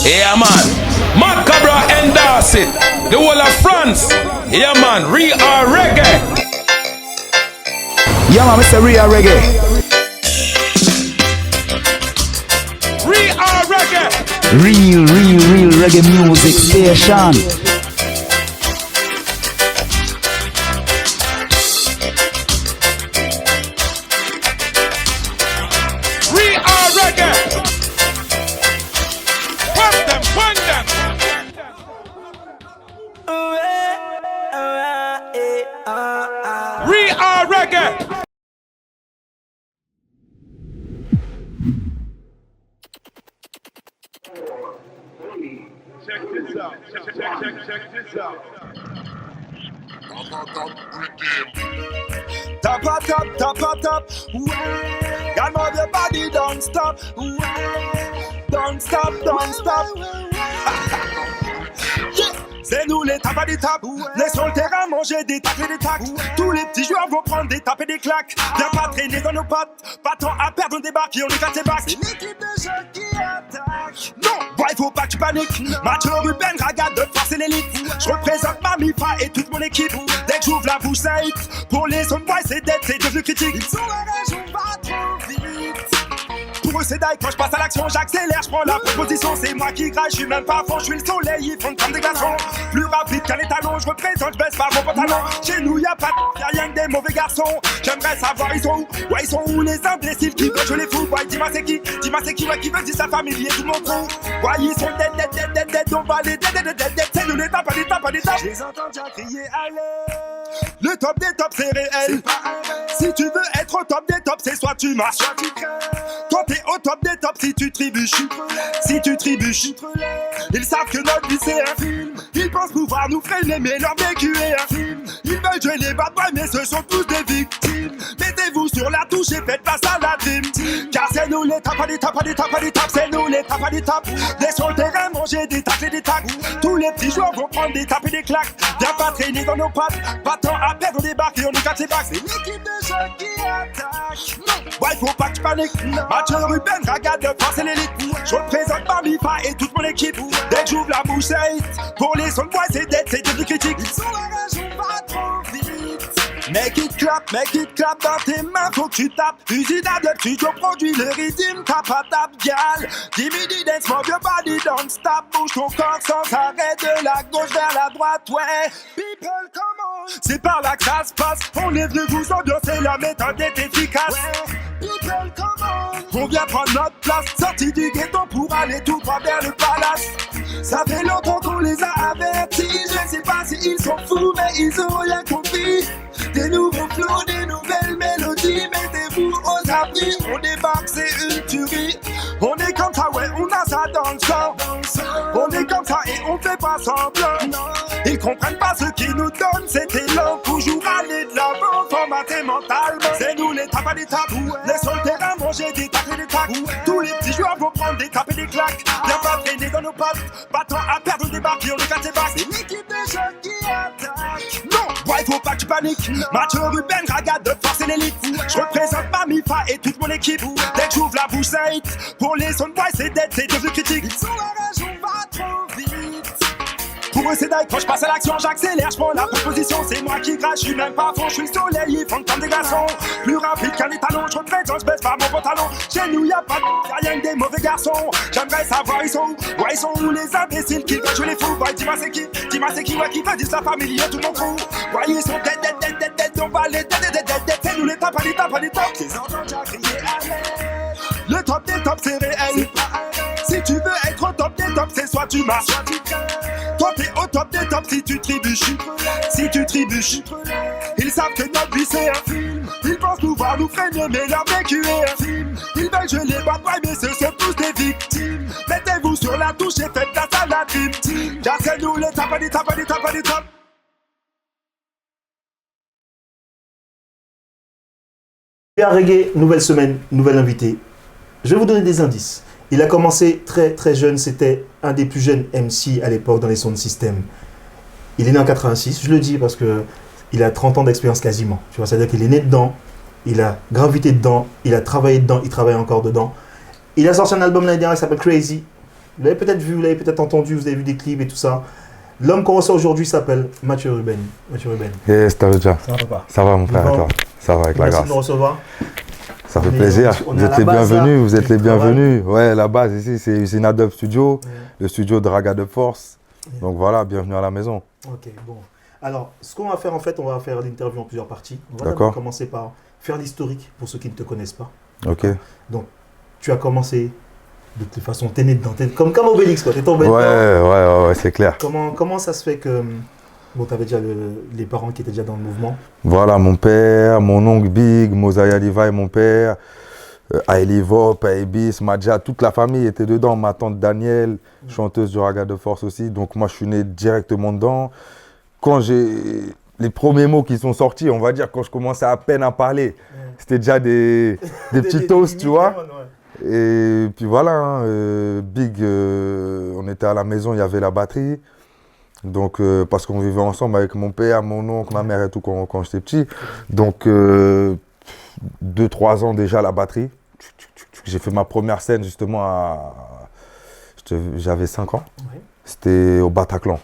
Yeah, man. Macabre endorse it. The whole of France. Yeah, man. Real reggae. Yeah, man, Mr. Real Reggae. Real reggae. Real reggae music station. Check this out. Top, ouais. God move your body, don't stop, ouais. Don't stop. Yeah. C'est nous les tapes à des tapes, laissons le terrain manger des tapes et des tacs. Tous les petits joueurs vont prendre des tapes et des claques. Viens pas traîner dans nos pattes, pas tant à perdre, on débarque et on éclate les bacs. C'est l'équipe de jeunes qui attaque. Non, boy, faut pas que tu paniques. Mathieu Ruben, Ragade de force et l'élite. Je représente ma MIFA et toute mon équipe. Dès que j'ouvre la bouche, ça hit. Pour les hommes, boy, c'est dead, c'est devenu critique. Ils sont la région, pas trop vite. Pour eux c'est die, quand je passe à l'action j'accélère, je prends la proposition. C'est moi qui graille, je suis même pas fond, je suis le soleil, ils font comme des glaçons. Plus rapide qu'un étalon, je représente, je baisse pas mon pantalon. Chez nous y'a pas y'a rien que des mauvais garçons. J'aimerais savoir ils sont où, ouais ils sont où les imbéciles qui veulent je les fous. Ouais dis-moi c'est qui, ouais qui veut dire sa famille et tout mon trou. Ouais ils sont dead, on va les dead. C'est nous les tapes, je les entends déjà crier allez. Le top des tops c'est réel. Si tu veux être au top des tops, c'est soit tu marches, soit tu crèves. Quand t'es au top des tops, si tu trébuches, ils savent que notre vie c'est un film. Ils pensent pouvoir nous freiner, mais leur vécu est un film. Ils veulent jouer les bad boys, mais ce sont tous des victimes. Mettez-vous sur la touche et faites face à la team. Car c'est nous les tapes, c'est nous les tapes. Laissons le terrain manger des tapes et des tacs. Tous les petits joueurs vont prendre des tapes et des claques. Viens pas traîner dans nos pattes, pas tant à perdre, on débarque et on éclate les bacs. C'est l'équipe de jeunes qui attaque. Non, ouais, faut pas que tu paniques. Mathieu Ruben, Ragade de force et l'élite. Je représente ma MIFA et toute mon équipe. Dès que j'ouvre la bouche, c'est hit. Pour les sons, ouais, c'est dead, c'est devenu critique. Ils sont la région, pas trop vite. Make it clap dans tes mains, faut que tu tapes. Usina de studio produit le rythme, tape à tape, gal. Give me the dance, move your body, don't stop. Bouge ton corps sans arrêt de la gauche vers la droite, ouais. People, come on. C'est par là que ça se passe. On est venu vous ambiancer, la méthode est efficace. Ouais. People, come on. On vient prendre notre place, sorti du ghetto pour aller tout droit vers le palace. Ça fait longtemps qu'on les a avertis. Je sais pas s'ils sont fous, mais ils ont rien compris. Des nouveaux flots, des nouvelles mélodies. Mettez-vous aux abris, on débarque, c'est une tuerie. On est comme ça, ouais, on a ça dans le sang. On est comme ça et on fait pas semblant. Ils comprennent pas ce qu'ils nous donnent, c'était long. Toujours aller de l'avant, formaté mentalement. C'est nous les tapes à des tapes. Laissons le terrain manger des tapes et des tacs. Tous les petits joueurs vont prendre des tapes et des claques. Viens pas traîner dans nos pattes, pas tant à perdre, on débarque et on éclate les bacs. C'est l'équipe de jeunes qui attaque. Non, ouais, faut pas que tu paniques. Mathieu Ruben, Ragade de force et l'élite. Je représente ma MIFA et toute mon équipe. Dès que j'ouvre la bouche, ça hit. Pour les sons, ouais, c'est dead, c'est devenu critique. Ils sont la région, pas trop vite. Pour eux c'est die, quand je passe à l'action j'accélère, je prends la proposition. C'est moi qui crache, je suis même pas fond, je suis le soleil, ils font comme des glaçons. Plus rapide qu'un étalon, je représente, je baisse pas mon pantalon. Chez nous y'a pas de rien que des mauvais garçons. J'aimerais savoir ils sont où, ouais ils sont où les imbéciles qui veulent jouer les fous. Ouais dis-moi c'est qui, ouais qui veut dire sa famille et tout mon crew. Ouais ils sont dead, on va les dead. C'est nous les tapes, les tapes. Les entends déjà crier allez. Le top des tops c'est réel. Si tu veux être au top des tops, c'est soit tu marches, soit tu crèves. Toi t'es au top des tops si tu trébuches. Ils savent que notre vie c'est un film. Ils pensent pouvoir nous freiner, mais leur vécu est un film. Ils veulent jouer les bad boys, mais ce sont tous des victimes. Mettez-vous sur la touche et faites place à la dream team. Car c'est nous les tapes à des tapes. Bien reggae, nouvelle semaine, nouvel invité. Je vais vous donner des indices. Il a commencé très très jeune, c'était un des plus jeunes MC à l'époque dans les sound systems. Il est né en 86, je le dis parce que il a 30 ans d'expérience quasiment. Tu vois, c'est-à-dire qu'il est né dedans, il a gravité dedans, il a travaillé dedans, il travaille encore dedans. Il a sorti un album l'année dernière qui s'appelle Crazy. Vous l'avez peut-être vu, vous l'avez peut-être entendu, vous avez vu des clips et tout ça. L'homme qu'on reçoit aujourd'hui s'appelle Mathieu Ruben. Mathieu Ruben. Yes, t'as déjà. Ça va papa? Ça va mon frère, Bon. et toi? Ça va avec la Merci grâce. de nous recevoir. Ça fait On est- plaisir. on est Vous à êtes la les base, là. bienvenus, vous êtes les Du travail. bienvenus. Ouais, la base ici, c'est Usine Adobe Studio, Ouais. le studio de Raga de Force. Ouais. Donc voilà, bienvenue à la maison. Ok, bon. Alors, ce qu'on va faire en fait, on va faire l'interview en plusieurs parties. On va D'accord. d'abord commencer par faire l'historique pour ceux qui ne te connaissent pas. Ok. Tu as commencé de toute façon, t'es né dedans, comme Obélix quoi, t'es tombé Ouais, dedans. ouais, c'est clair. Comment ça se fait que, bon, t'avais déjà les parents qui étaient déjà dans le mouvement. Voilà, mon père, mon oncle Big, Mosaya Levi, mon père, Aili Vop, Aibis, Madja, toute la famille était dedans. Ma tante Danielle, chanteuse du Raga de Force aussi. Donc moi, je suis né directement dedans. Quand j'ai les premiers mots qui sont sortis, on va dire, quand je commençais à peine à parler, c'était déjà des petits toasts, tu vois. Et puis voilà, hein, Big, on était à la maison, il y avait la batterie. Donc, parce qu'on vivait ensemble avec mon père, mon oncle, ma mère et tout quand j'étais petit. Donc, 2-3 ans déjà la batterie. J'ai fait ma première scène justement j'avais 5 ans. Ouais. C'était au Bataclan,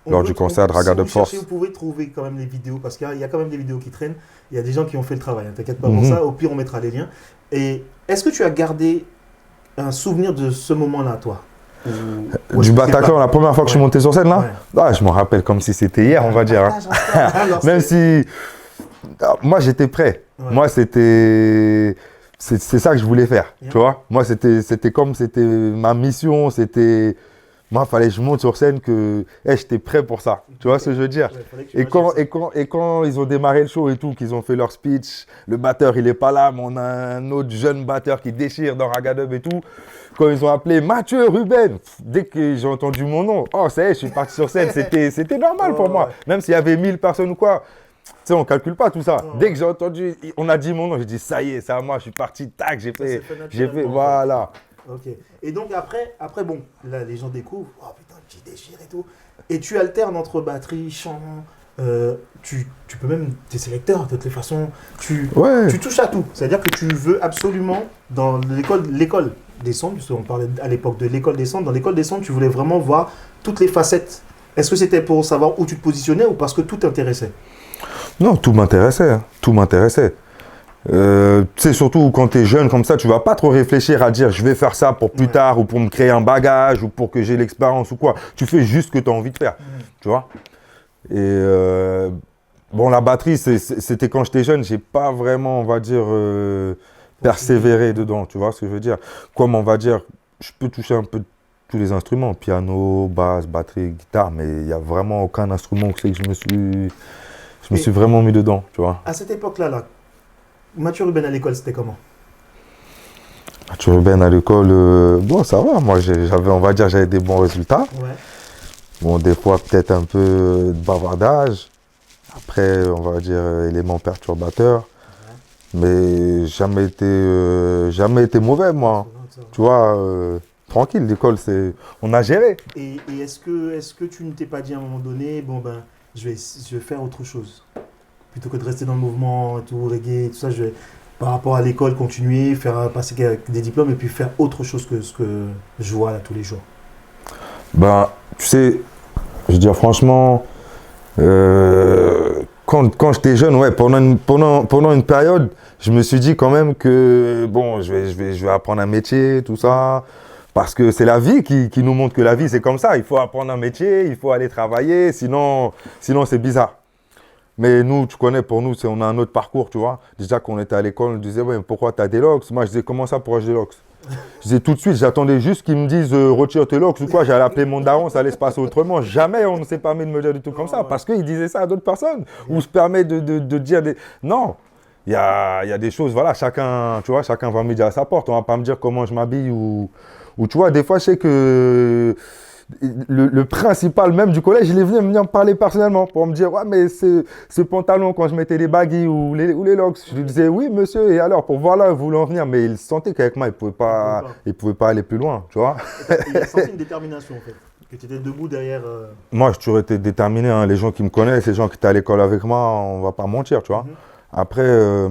lors du concert de Raga de Force. Vous pouvez trouver quand même les vidéos, parce qu'il y a quand même des vidéos qui traînent. Il y a des gens qui ont fait le travail, hein, t'inquiète pas pour ça. Au pire, on mettra les liens. Et est-ce que tu as gardé un souvenir de ce moment-là, toi? Du Bataclan, la première fois que je suis monté sur scène, là, Ouais. je me rappelle comme si c'était hier, on va dire. Hein. Même si moi j'étais prêt. Ouais. Moi c'est ça que je voulais faire, Yeah. tu vois. Moi c'était ma mission, moi fallait que je monte sur scène que j'étais prêt pour ça. Tu vois ce que je veux dire? Ouais, fallait que tu Et quand ils ont démarré le show et tout, qu'ils ont fait leur speech, le batteur il est pas là, mais on a un autre jeune batteur qui déchire dans Ragadub et tout. Quand ils ont appelé Mathieu Ruben, dès que j'ai entendu mon nom, oh ça y est, je suis parti sur scène, c'était normal pour moi. Ouais. Même s'il y avait 1000 personnes ou quoi, tu sais, on calcule pas tout ça. Ouais. Dès que j'ai entendu, on a dit mon nom, j'ai dit ça y est, c'est à moi, je suis parti, tac, j'ai fait, voilà. Ok. Et donc après, bon, là les gens découvrent, oh putain, petit déchire et tout. Et tu alternes entre batterie, chant, tu peux même, t'es sélecteur de toutes les façons, tu touches à tout. C'est-à-dire que tu veux absolument, dans l'école des sons, puisqu'on parlait à l'époque de l'école des sons, dans l'école des sons, tu voulais vraiment voir toutes les facettes. Est-ce que c'était pour savoir où tu te positionnais ou parce que tout t'intéressait? Non, tout m'intéressait, hein. Tout m'intéressait. Tu sais, surtout quand tu es jeune comme ça, tu vas pas trop réfléchir à dire je vais faire ça pour plus tard ou pour me créer un bagage ou pour que j'ai l'expérience ou quoi. Tu fais juste ce que tu as envie de faire, tu vois. Et bon, la batterie, c'était quand j'étais jeune, j'ai pas vraiment, on va dire, persévéré dedans, tu vois ce que je veux dire. Comme on va dire, je peux toucher un peu tous les instruments, piano, basse, batterie, guitare, mais il n'y a vraiment aucun instrument que je me suis vraiment mis dedans, tu vois. À cette époque-là, Mathieu Ruben à l'école, c'était comment? Mathieu Ruben à l'école, bon, ça va. Moi, j'avais des bons résultats. Ouais. Bon, des fois, peut-être un peu de bavardage. Après, on va dire, élément perturbateur. Mais jamais été mauvais, moi. Tu vois, tranquille, l'école, on a géré. Et est-ce que tu ne t'es pas dit à un moment donné, bon ben, je vais faire autre chose? Plutôt que de rester dans le mouvement, tout, reggae, tout ça, je vais, par rapport à l'école, continuer, faire passer des diplômes et puis faire autre chose que ce que je vois là tous les jours. Ben, tu sais, je veux dire franchement, quand j'étais jeune, ouais, pendant une période, je me suis dit quand même que bon, je vais apprendre un métier, tout ça. Parce que c'est la vie qui nous montre que la vie c'est comme ça. Il faut apprendre un métier, il faut aller travailler, sinon c'est bizarre. Mais nous, tu connais, pour nous, on a un autre parcours, tu vois. Déjà qu'on était à l'école, on disait, ouais, mais pourquoi tu as des locks? Moi, je disais, comment ça, pourquoi j'ai des locks? Je disais tout de suite, j'attendais juste qu'ils me disent, retire tes locks ou quoi. J'allais appeler mon daron, ça allait se passer autrement. Jamais on ne s'est permis de me dire du tout comme ça, parce qu'ils disaient ça à d'autres personnes. Ou se permet de dire des... Non, il y a des choses, voilà, chacun va me dire à sa porte. On ne va pas me dire comment je m'habille ou tu vois, des fois, je sais que... Le principal même du collège, il est venu me parler personnellement pour me dire « Ouais, mais ce pantalon, quand je mettais les baggy ou les locks, je lui disais « Oui, monsieur, et alors, pour voir là où vous voulez en venir ?» Mais il sentait qu'avec moi, il ne pouvait pas aller plus loin, tu vois. Il a senti une détermination, en fait, que tu étais debout derrière... Moi, j'ai toujours été déterminé, hein. Les gens qui me connaissent, les gens qui étaient à l'école avec moi, on ne va pas mentir, tu vois. Après,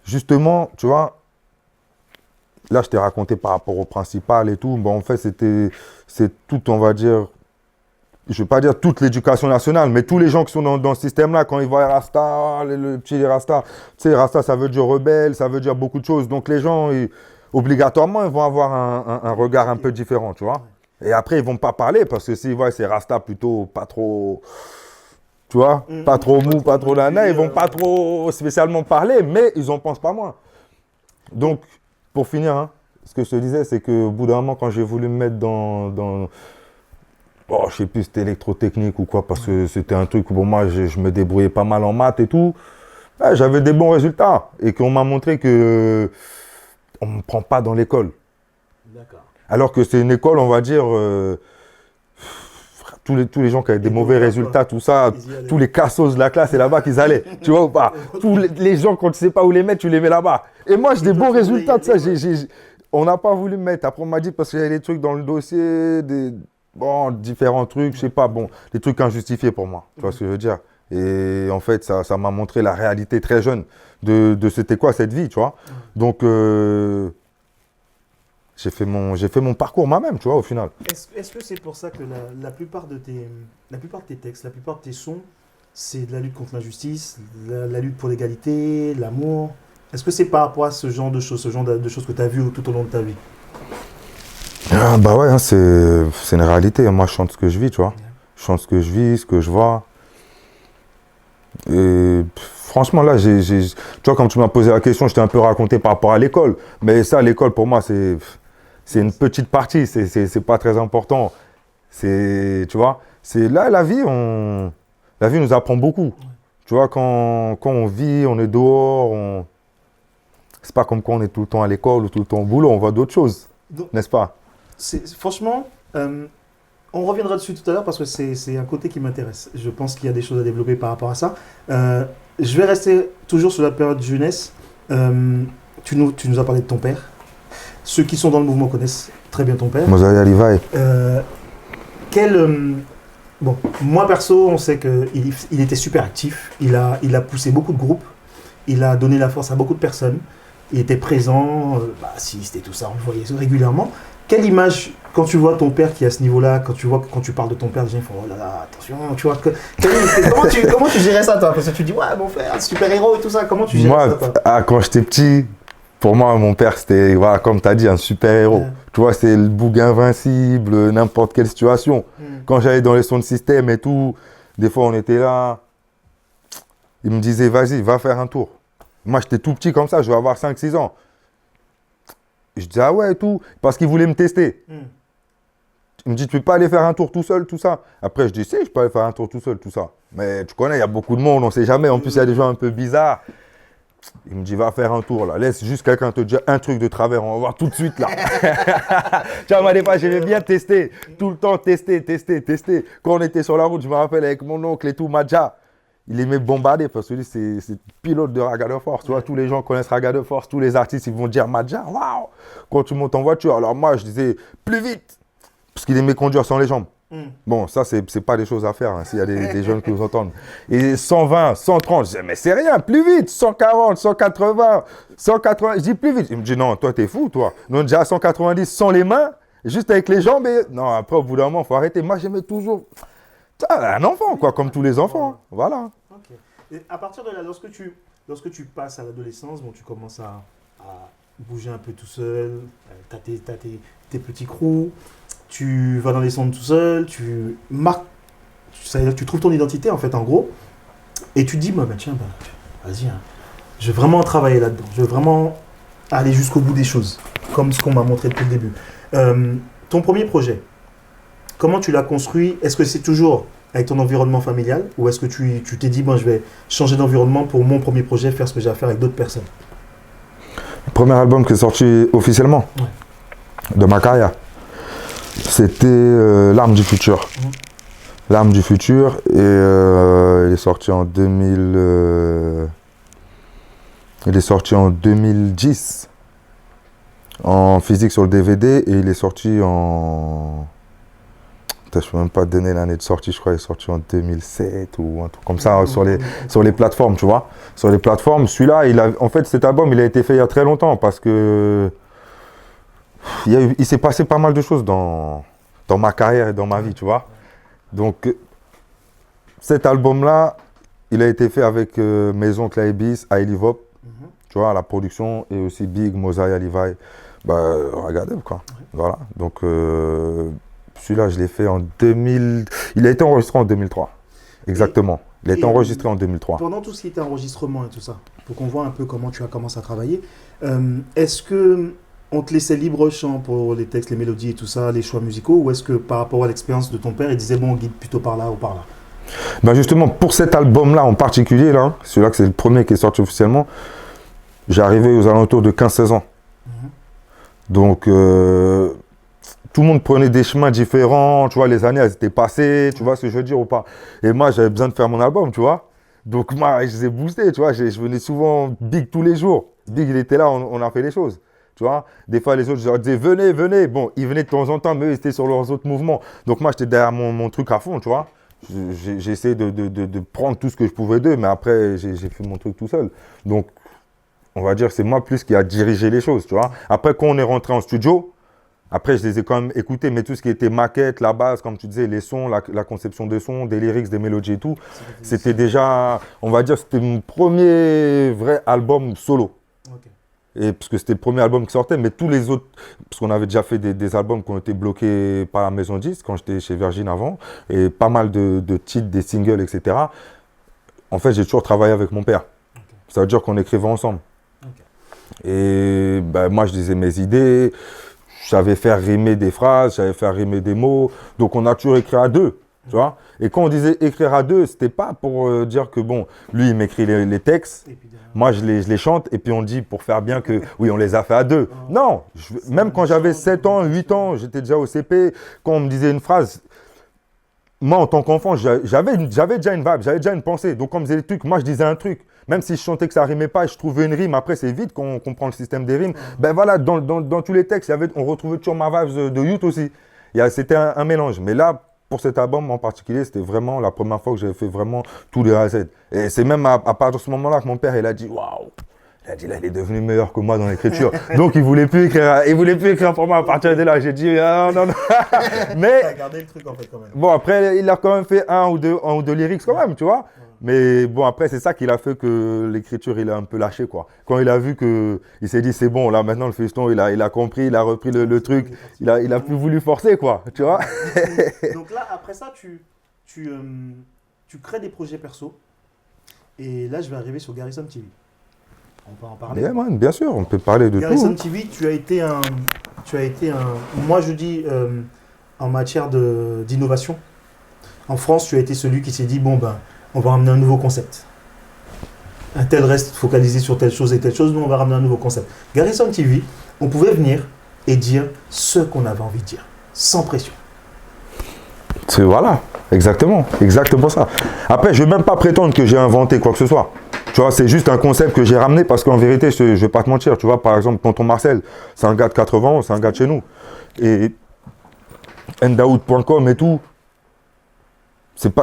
justement, tu vois, là, je t'ai raconté par rapport au principal et tout. Bon, en fait, c'est tout, on va dire, je ne vais pas dire toute l'éducation nationale, mais tous les gens qui sont dans ce système-là, quand ils voient Rasta, le petit Rasta, tu sais, Rasta, ça veut dire rebelle, ça veut dire beaucoup de choses. Donc, les gens, obligatoirement, ils vont avoir un regard un peu différent, tu vois. Et après, ils ne vont pas parler parce que s'ils voient ces Rasta plutôt pas trop, tu vois, pas trop mou, pas trop nana, ils ne vont pas trop spécialement parler, mais ils n'en pensent pas moins. Donc, pour finir, hein, ce que je te disais, c'est qu'au bout d'un moment, quand j'ai voulu me mettre dans oh, je sais plus, c'était électrotechnique ou quoi, parce que c'était un truc où pour moi, je me débrouillais pas mal en maths et tout. Ouais, j'avais des bons résultats et qu'on m'a montré que on ne me prend pas dans l'école. D'accord. Alors que c'est une école, on va dire, tous les gens qui avaient des mauvais résultats, tout ça, tous les cassos de la classe, c'est là-bas qu'ils allaient. Tu vois ou pas? Tous les gens, quand tu sais pas où les mettre, tu les mets là-bas. Et moi, j'ai des bons résultats de ça. On n'a pas voulu me mettre. Après, on m'a dit parce qu'il y avait des trucs dans le dossier, bon, différents trucs, je sais pas, bon, des trucs injustifiés pour moi. Tu vois ce que je veux dire? Et en fait, ça m'a montré la réalité très jeune de c'était quoi cette vie, tu vois. Donc, j'ai fait mon parcours moi-même, tu vois, au final. Est-ce que c'est pour ça que la plupart de tes textes, la plupart de tes sons, c'est de la lutte contre l'injustice, la lutte pour l'égalité, l'amour? Est-ce que c'est par rapport à ce genre de choses que tu as vues tout au long de ta vie? Ah, bah ouais, hein, c'est une réalité. Moi, je chante ce que je vis, tu vois. Je chante ce que je vis, ce que je vois. Et franchement, là, tu vois, comme tu m'as posé la question, je t'ai un peu raconté par rapport à l'école. Mais ça, l'école, pour moi, c'est une petite partie. C'est pas très important. Tu vois, c'est là, la vie nous apprend beaucoup. Tu vois, quand on vit, on est dehors, c'est pas comme quand on est tout le temps à l'école ou tout le temps au boulot, on voit d'autres choses, n'est-ce pas? Franchement, on reviendra dessus tout à l'heure parce que c'est un côté qui m'intéresse. Je pense qu'il y a des choses à développer par rapport à ça. Je vais rester toujours sur la période de jeunesse. Tu nous as parlé de ton père. Ceux qui sont dans le mouvement connaissent très bien ton père. Mosaï Alivaï. Bon, moi perso, on sait qu'il était super actif. Il a poussé beaucoup de groupes. Il a donné la force à beaucoup de personnes. Il était présent, c'était tout ça, on le voyait régulièrement. Quelle image, quand tu vois ton père qui est à ce niveau-là, quand tu parles de ton père, les gens font oh là là, attention, tu vois. Comment tu gérais ça, toi? Parce que tu dis, ouais, mon frère, super-héros et tout ça, comment tu gérais ça, toi? Quand j'étais petit, pour moi, mon père, c'était, voilà, comme tu as dit, un super-héros. Tu vois, c'est le bouc invincible, n'importe quelle situation. Quand j'allais dans les sons de système et tout, des fois, on était là, il me disait, vas-y, va faire un tour. Moi, j'étais tout petit comme ça, je vais avoir 5-6 ans. Je disais, ah ouais, et tout, parce qu'il voulait me tester. Il me dit, tu peux pas aller faire un tour tout seul, tout ça. Après, je dis, si, je peux aller faire un tour tout seul, tout ça. Mais tu connais, il y a beaucoup de monde, on ne sait jamais. En plus, il y a des gens un peu bizarres. Il me dit, va faire un tour, là. Laisse juste quelqu'un te dire un truc de travers, on va voir tout de suite, là. Tu vois, moi, des fois, j'aimais bien tester. Tout le temps, tester. Quand on était sur la route, je me rappelle, avec mon oncle et tout, Madja. Il aimait bombarder parce que lui, c'est pilote de Raga de Force. Tu vois, tous les gens connaissent Raga de Force, tous les artistes, ils vont dire Madja, waouh! Quand tu montes en voiture, alors moi, je disais plus vite, parce qu'il aimait conduire sans les jambes. Bon, ça, c'est pas des choses à faire, hein, s'il y a des jeunes qui nous entendent. Et 120, 130, je disais, mais c'est rien, plus vite, 140, 180, 180, je dis plus vite. Il me dit, non, toi, t'es fou, toi. Non, déjà à 190, sans les mains, juste avec les jambes. Et... Non, après, au bout d'un moment, il faut arrêter. Moi, j'aimais toujours. Un enfant, quoi, comme tous les enfants. Voilà. Okay. Et à partir de là, lorsque tu passes à l'adolescence, bon, tu commences à bouger un peu tout seul, tu as tes petits crews, tu vas dans les centres tout seul, tu marques, c'est-à-dire que tu trouves ton identité, en fait, en gros, et tu te dis, tiens, vas-y, hein, je vais vraiment travailler là-dedans, je vais vraiment aller jusqu'au bout des choses, comme ce qu'on m'a montré depuis le début. Ton premier projet, comment tu l'as construit? Est-ce que c'est toujours avec ton environnement familial ou est-ce que tu t'es dit, je vais changer d'environnement pour mon premier projet, faire ce que j'ai à faire avec d'autres personnes? Le premier album qui est sorti officiellement de ma carrière, c'était L'Arme du Futur. L'Arme du Futur, et il est sorti en 2010 en physique sur le DVD, et il est sorti en... Je ne peux même pas te donner l'année de sortie, je crois qu'il est sorti en 2007 ou un truc comme ça, sur les plateformes, tu vois. Sur les plateformes, celui-là, en fait, cet album, il a été fait il y a très longtemps parce que il s'est passé pas mal de choses dans ma carrière et dans ma vie, tu vois. Donc, cet album-là, il a été fait avec Maison Claibis, Ailivop, tu vois, la production, et aussi Big, Mosiah, Levi. Bah, regardez, quoi. Voilà. Donc, celui-là, je l'ai fait en 2000. Il a été enregistré en 2003. Exactement. Il a été enregistré en 2003. Pendant tout ce qui était enregistrement et tout ça, pour qu'on voit un peu comment tu as commencé à travailler, est-ce que on te laissait libre champ pour les textes, les mélodies et tout ça, les choix musicaux, ou est-ce que par rapport à l'expérience de ton père, il disait bon, on guide plutôt par là ou par là? Ben justement, pour cet album-là en particulier, là, celui-là que c'est le premier qui est sorti officiellement, j'ai arrivé aux alentours de 15-16 ans. Donc, tout le monde prenait des chemins différents, tu vois, les années, elles étaient passées, tu vois ce que je veux dire ou pas. Et moi, j'avais besoin de faire mon album, tu vois. Donc, moi, je les ai boostés, tu vois. Je venais souvent Big tous les jours. Big, il était là, on a fait les choses, tu vois. Des fois, les autres, je leur disais, venez, venez. Bon, ils venaient de temps en temps, mais eux, ils étaient sur leurs autres mouvements. Donc, moi, j'étais derrière mon truc à fond, tu vois. J'ai essayé de prendre tout ce que je pouvais d'eux, mais après, j'ai fait mon truc tout seul. Donc, on va dire que c'est moi plus qui a dirigé les choses, tu vois. Après, quand on est rentré en studio, après, je les ai quand même écoutés, mais tout ce qui était maquette, la base, comme tu disais, les sons, la conception des sons, des lyrics, des mélodies et tout, c'était déjà, on va dire, c'était mon premier vrai album solo. Et parce que c'était le premier album qui sortait, mais tous les autres, parce qu'on avait déjà fait des albums qui ont été bloqués par la maison 10 quand j'étais chez Virgin avant, et pas mal de titres, des singles, etc. En fait, j'ai toujours travaillé avec mon père. Ça veut dire qu'on écrivait ensemble. Et ben, moi, je disais mes idées, je savais faire rimer des phrases, je savais faire rimer des mots, donc on a toujours écrit à deux. Tu vois. Et quand on disait écrire à deux, c'était pas pour dire que bon, lui il m'écrit les textes, moi je les chante, et puis on dit pour faire bien que oui, on les a fait à deux. Non, même quand j'avais 7 ans, 8 ans, j'étais déjà au CP, quand on me disait une phrase, moi en tant qu'enfant, j'avais déjà une vibe, j'avais déjà une pensée. Donc quand on me disait des trucs, moi je disais un truc. Même si je chantais que ça rimait pas et je trouvais une rime, après c'est vite qu'on comprend le système des rimes. Ben voilà, dans tous les textes, on retrouvait toujours ma vibe de youth aussi. C'était un mélange. Mais là, pour cet album en particulier, c'était vraiment la première fois que j'avais fait vraiment tout de A à Z. Et c'est même à partir de ce moment-là que mon père, il a dit waouh. Il a dit là, il est devenu meilleur que moi dans l'écriture. Donc il voulait plus écrire pour moi à partir de là. J'ai dit ah, non. Mais t'as gardé le truc en fait quand même. Bon, après, il a quand même fait un ou deux lyrics quand même, tu vois. Mais bon, après, c'est ça qu'il a fait que l'écriture, il a un peu lâché, quoi. Quand il a vu que, il s'est dit, c'est bon, là, maintenant, le fiston, il a compris, il a repris le truc, il a plus voulu forcer, quoi, tu vois. Donc là, après ça, tu crées des projets perso. Et là, je vais arriver sur Garrison TV. On peut en parler. Yeah, man, bien sûr, on peut parler de Garrison tout. TV, tu as été un, moi je dis, en matière d'innovation. En France, tu as été celui qui s'est dit, bon, ben, on va ramener un nouveau concept. Un tel reste focalisé sur telle chose et telle chose, nous on va ramener un nouveau concept. Garrison TV, on pouvait venir et dire ce qu'on avait envie de dire, sans pression. Voilà, exactement ça. Après, je ne vais même pas prétendre que j'ai inventé quoi que ce soit. Tu vois, c'est juste un concept que j'ai ramené parce qu'en vérité, je ne vais pas te mentir. Tu vois, par exemple, Tonton Marcel, c'est un gars de 91, c'est un gars de chez nous. Et Ndaoud.com et tout,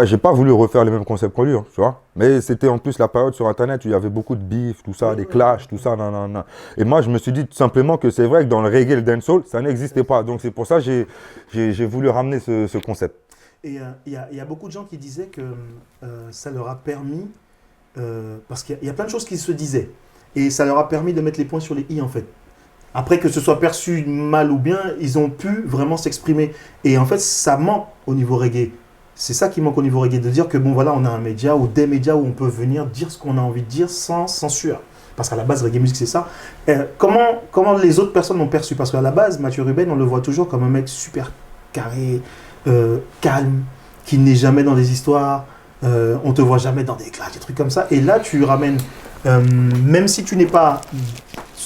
j'ai pas voulu refaire les mêmes concepts que lui, hein, tu vois. Mais c'était en plus la période sur Internet où il y avait beaucoup de bif, tout ça, des clashs, tout ça, nan. Et moi, je me suis dit tout simplement que c'est vrai que dans le reggae et le dancehall, ça n'existait pas. Donc c'est pour ça que j'ai voulu ramener ce concept. Et il y a beaucoup de gens qui disaient que ça leur a permis, parce qu'il y a plein de choses qui se disaient, et ça leur a permis de mettre les points sur les i en fait. Après que ce soit perçu mal ou bien, ils ont pu vraiment s'exprimer. Et en fait, ça manque au niveau reggae. C'est ça qui manque au niveau reggae, de dire que bon voilà, on a un média ou des médias où on peut venir dire ce qu'on a envie de dire sans censure. Parce qu'à la base, Reggae Music, c'est ça. Comment les autres personnes l'ont perçu? Parce qu'à la base, Mathieu Ruben, on le voit toujours comme un mec super carré, calme, qui n'est jamais dans des histoires, on te voit jamais dans des clashs, des trucs comme ça. Et là, tu ramènes, même si tu n'es pas,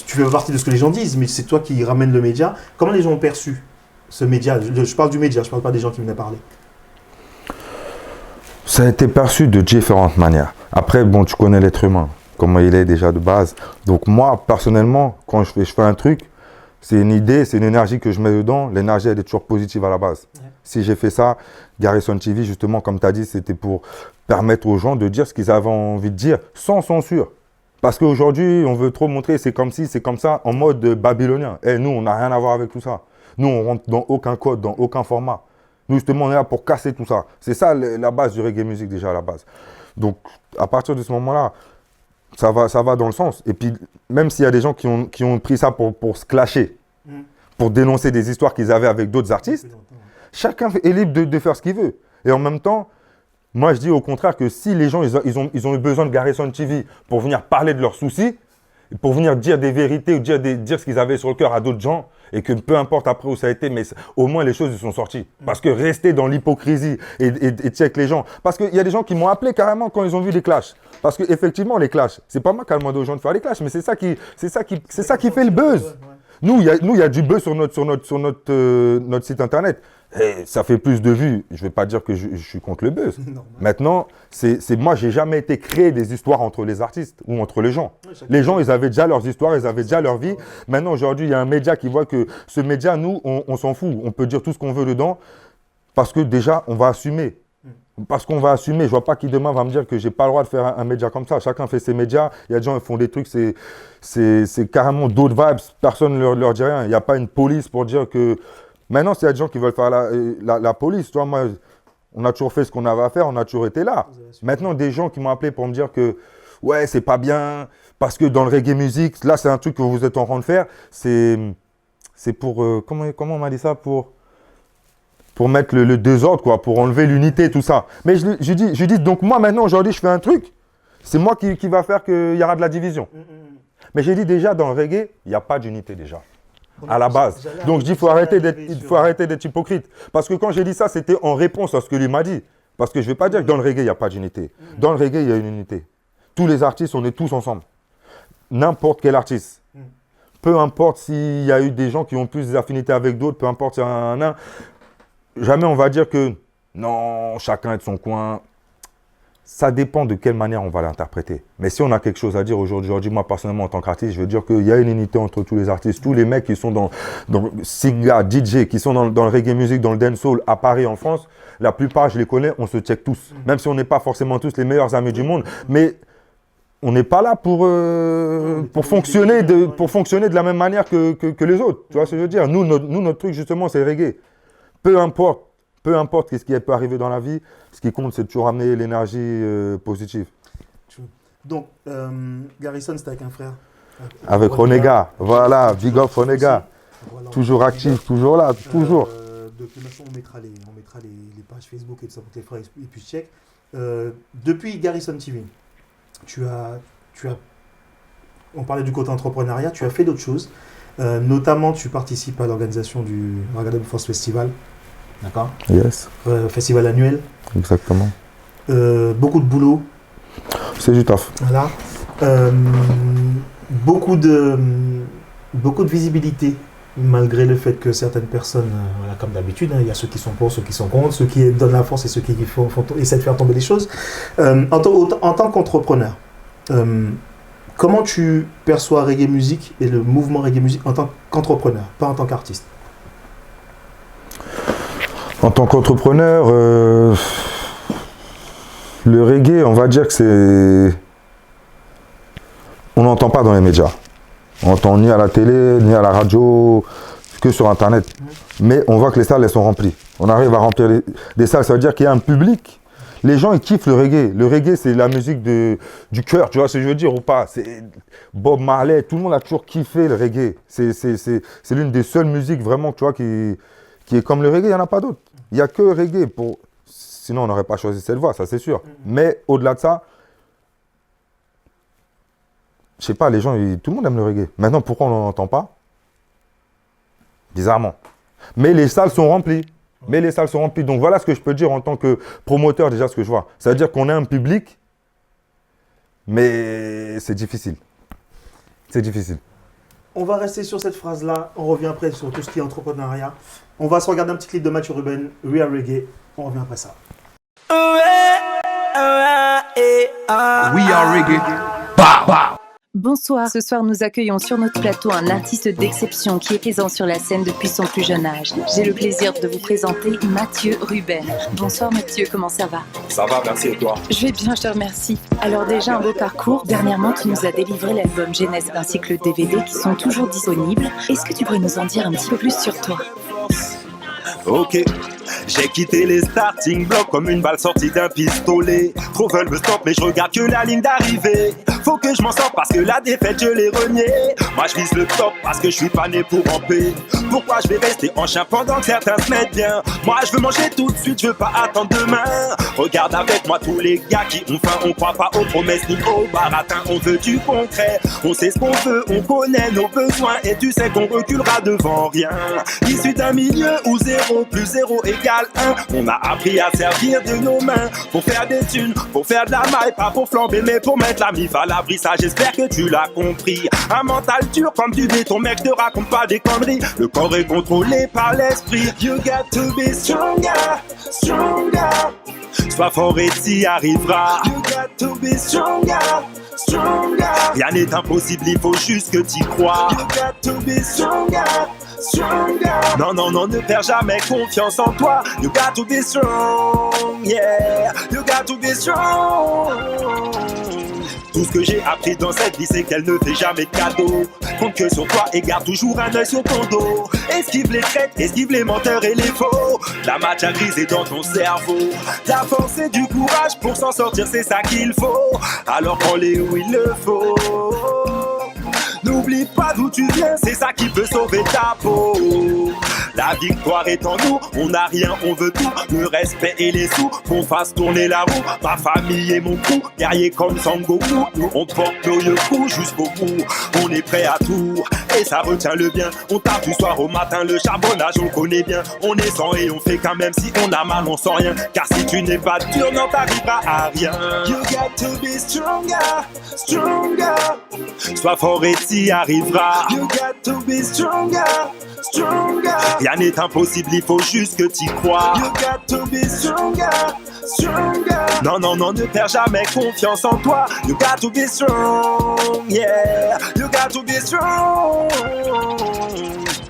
tu fais partie de ce que les gens disent, mais c'est toi qui ramènes le média. Comment les gens ont perçu ce média? Je parle du média, je parle pas des gens qui venaient parler. Ça a été perçu de différentes manières. Après, bon, tu connais l'être humain, comment il est déjà de base. Donc moi, personnellement, quand je fais un truc, c'est une idée, c'est une énergie que je mets dedans. L'énergie, elle est toujours positive à la base. Ouais. Si j'ai fait ça, Garrison TV, justement, comme tu as dit, c'était pour permettre aux gens de dire ce qu'ils avaient envie de dire sans censure. Parce qu'aujourd'hui, on veut trop montrer c'est comme ci, c'est comme ça, en mode babylonien. Et nous, on n'a rien à voir avec tout ça. Nous, on rentre dans aucun code, dans aucun format. Nous, justement, on est là pour casser tout ça. C'est ça la base du reggae music déjà à la base. Donc, à partir de ce moment-là, ça va dans le sens. Et puis, même s'il y a des gens qui ont pris ça pour se clasher, pour dénoncer des histoires qu'ils avaient avec d'autres artistes, chacun est libre de faire ce qu'il veut. Et en même temps, moi, je dis au contraire que si les gens ils ont eu besoin de Garrison TV pour venir parler de leurs soucis, pour venir dire des vérités ou dire ce qu'ils avaient sur le cœur à d'autres gens, et que peu importe après où ça a été, mais au moins les choses ils sont sorties. Parce que rester dans l'hypocrisie et check les gens. Parce qu'il y a des gens qui m'ont appelé carrément quand ils ont vu les clashs. Parce qu'effectivement, les clashs, c'est pas moi qui ai demandé aux gens de faire les clashs, mais c'est ça qui fait le buzz. Nous, il y a du buzz sur notre site internet. Et ça fait plus de vues. Je ne vais pas dire que je suis contre le buzz. Maintenant, moi, je n'ai jamais été créer des histoires entre les artistes ou entre les gens. Les gens, ils avaient déjà leurs histoires, ils avaient déjà leur vie. Maintenant, aujourd'hui, il y a un média qui voit que ce média, nous, on s'en fout. On peut dire tout ce qu'on veut dedans parce que déjà, on va assumer. Parce qu'on va assumer. Je ne vois pas qui demain va me dire que je n'ai pas le droit de faire un média comme ça. Chacun fait ses médias. Il y a des gens qui font des trucs, c'est carrément d'autres vibes. Personne ne leur dit rien. Il n'y a pas une police pour dire que... Maintenant, s'il y a des gens qui veulent faire la police, toi, moi, on a toujours fait ce qu'on avait à faire, on a toujours été là. Maintenant, des gens qui m'ont appelé pour me dire que, ouais, c'est pas bien, parce que dans le reggae music, là, c'est un truc que vous êtes en train de faire, c'est pour, comment on m'a dit ça, pour mettre le désordre, quoi, pour enlever l'unité, tout ça. Mais je dis, donc moi, maintenant, aujourd'hui, je fais un truc, c'est moi qui va faire qu'il y aura de la division. Mais j'ai dit déjà, dans le reggae, il n'y a pas d'unité déjà. À la base. Donc je dis, il faut arrêter d'être hypocrite. Parce que quand j'ai dit ça, c'était en réponse à ce que lui m'a dit. Parce que je ne vais pas dire que dans le reggae, il n'y a pas d'unité. Dans le reggae, il y a une unité. Tous les artistes, on est tous ensemble. N'importe quel artiste. Peu importe s'il y a eu des gens qui ont plus d'affinités avec d'autres, peu importe s'il y en a un. Jamais on va dire que non, chacun est de son coin. Ça dépend de quelle manière on va l'interpréter. Mais si on a quelque chose à dire aujourd'hui, moi personnellement en tant qu'artiste, je veux dire qu'il y a une unité entre tous les artistes, tous les mecs qui sont dans Siga, DJ, qui sont dans le reggae music, dans le dancehall à Paris, en France, la plupart, je les connais, on se check tous. Même si on n'est pas forcément tous les meilleurs amis du monde, mais on n'est pas là pour fonctionner de la même manière que les autres. Tu vois ce que je veux dire? Nous, notre truc justement, c'est le reggae. Peu importe ce qui peut arriver dans la vie, ce qui compte, c'est de toujours amener l'énergie positive. Donc, Garrison, c'était avec un frère. Avec Ronega, voilà, big up Ronega. Voilà, toujours actif, toujours là, toujours. Depuis maintenant, on mettra les pages Facebook et tout ça pour que les frères ils puissent check. Depuis Garrison TV, on parlait du côté entrepreneuriat, tu as fait d'autres choses. Notamment, tu participes à l'organisation du Raggadom Force Festival. D'accord. Yes. Festival annuel. Exactement. Beaucoup de boulot. C'est du taf. Voilà. Beaucoup de visibilité, malgré le fait que certaines personnes, voilà, comme d'habitude, il y a ceux qui sont pour, ceux qui sont contre, ceux qui donnent la force et ceux qui essaient de faire tomber les choses. En tant qu'entrepreneur, comment tu perçois Reggae Music et le mouvement Reggae Music en tant qu'entrepreneur, pas en tant qu'artiste? En tant qu'entrepreneur, le reggae, on va dire que c'est... On n'entend pas dans les médias. On n'entend ni à la télé, ni à la radio, que sur Internet. Mais on voit que les salles, elles sont remplies. On arrive à remplir des salles, ça veut dire qu'il y a un public. Les gens, ils kiffent le reggae. Le reggae, c'est la musique du cœur, tu vois ce que je veux dire ou pas? C'est Bob Marley, tout le monde a toujours kiffé le reggae. C'est l'une des seules musiques vraiment, tu vois, qui est comme le reggae, il n'y en a pas d'autre. Il n'y a que le reggae. Sinon, on n'aurait pas choisi cette voie, ça c'est sûr. Mais au-delà de ça, je sais pas, les gens, tout le monde aime le reggae. Maintenant, pourquoi on n'en entend pas? Bizarrement. Mais les salles sont remplies. Donc voilà ce que je peux dire en tant que promoteur, déjà ce que je vois. Ça veut dire qu'on a un public, mais c'est difficile. C'est difficile. On va rester sur cette phrase-là. On revient après sur tout ce qui est entrepreneuriat. On va se regarder un petit clip de Mathieu Ruben, We Are Reggae. On revient après ça. We are reggae. Bow. Bonsoir, ce soir nous accueillons sur notre plateau un artiste d'exception qui est présent sur la scène depuis son plus jeune âge. J'ai le plaisir de vous présenter Mathieu Ruben. Bonsoir Mathieu, comment ça va? Ça va, merci et toi? Je vais bien, je te remercie. Alors déjà un beau parcours. Dernièrement tu nous as délivré l'album Genèse ainsi que le DVD qui sont toujours disponibles. Est-ce que tu pourrais nous en dire un petit peu plus sur toi? Ok, j'ai quitté les starting blocks comme une balle sortie d'un pistolet. Trop veulent me stop mais je regarde que la ligne d'arrivée. Faut que je m'en sorte parce que la défaite je l'ai reniée. Moi je vise le top parce que je suis pas né pour ramper. Pourquoi je vais rester en chien pendant que certains se mettent bien? Moi je veux manger tout de suite, je veux pas attendre demain. Regarde avec moi tous les gars qui ont faim. On croit pas aux promesses ni aux baratins. On veut du concret, on sait ce qu'on veut, on connaît nos besoins. Et tu sais qu'on reculera devant rien. Issu d'un milieu où 0 plus 0 égale 1. On a appris à servir de nos mains pour faire des thunes, pour faire de la maille, pas pour flamber mais pour mettre la mif à l'abri. Ça j'espère que tu l'as compris. Un mental dur comme du béton, mec, te raconte pas des conneries. Le corps est contrôlé par l'esprit. You got to be stronger, stronger. Sois fort et t'y arriveras. You got to be stronger, stronger. Rien n'est impossible, il faut juste que t'y crois. You got to be stronger, stronger. Non, non, non, ne perds jamais confiance en toi. You got to be strong, yeah. You got to be strong. Tout ce que j'ai appris dans cette vie, c'est qu'elle ne fait jamais de cadeau. Compte que sur toi et garde toujours un œil sur ton dos. Esquive les traites, esquive les menteurs et les faux. La matière grise est dans ton cerveau. La force et du courage pour s'en sortir, c'est ça qu'il faut. Alors prends-les où il le faut. N'oublie pas d'où tu viens, c'est ça qui peut sauver ta peau. La victoire est en nous, on n'a rien, on veut tout. Le respect et les sous, qu'on fasse tourner la roue. Ma famille et mon coup, guerrier comme Sangoku. Nous on porte nos coups jusqu'au bout. On est prêt à tout, et ça retient le bien. On tape du soir au matin, le charbonnage on connaît bien. On est sans et on fait quand même si on a mal, on sent rien. Car si tu n'es pas dur, non t'arriveras à rien. You got to be stronger, stronger. Sois fort et t'y arriveras. You got to be stronger, stronger. Rien n'est impossible, il faut juste que t'y crois. You got to be stronger, stronger. Non, non, non, ne perds jamais confiance en toi. You got to be strong, yeah. You got to be strong.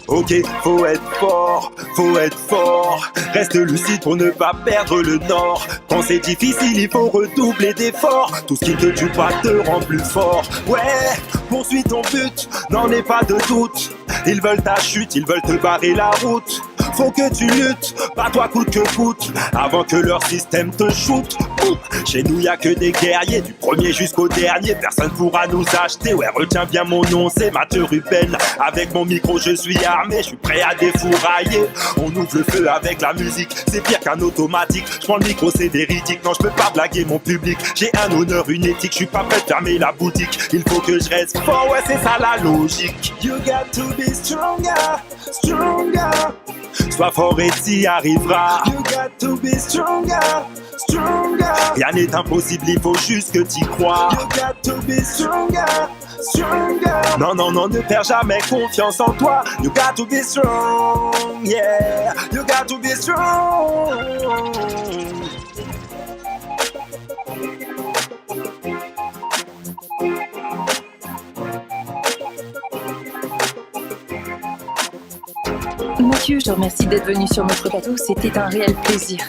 Ok, faut être fort, faut être fort. Reste lucide pour ne pas perdre le nord. Quand c'est difficile, il faut redoubler d'efforts. Tout ce qui te tue pas te rend plus fort. Ouais, poursuis ton but, n'en aie pas de doute. Ils veulent ta chute, ils veulent te barrer la route. Faut que tu luttes, bats-toi coûte que coûte, avant que leur système te shoot. Chez nous y'a que des guerriers, du premier jusqu'au dernier. Personne pourra nous acheter, ouais retiens bien mon nom, c'est Mathieu Ruben. Avec mon micro je suis armé, je suis prêt à défourailler. On ouvre le feu avec la musique, c'est pire qu'un automatique. Je prends le micro, c'est véridique, non je peux pas blaguer mon public. J'ai un honneur, une éthique, je suis pas prêt de fermer la boutique. Il faut que je reste fort, ouais c'est ça la logique. You got to be stronger, stronger. Sois fort et t'y arriveras. You got to be stronger, stronger. Rien n'est impossible, il faut juste que t'y crois. You got to be stronger, stronger. Non, non, non, ne perds jamais confiance en toi. You got to be strong, yeah. You got to be strong. Mathieu, je te remercie d'être venu sur notre plateau, c'était un réel plaisir.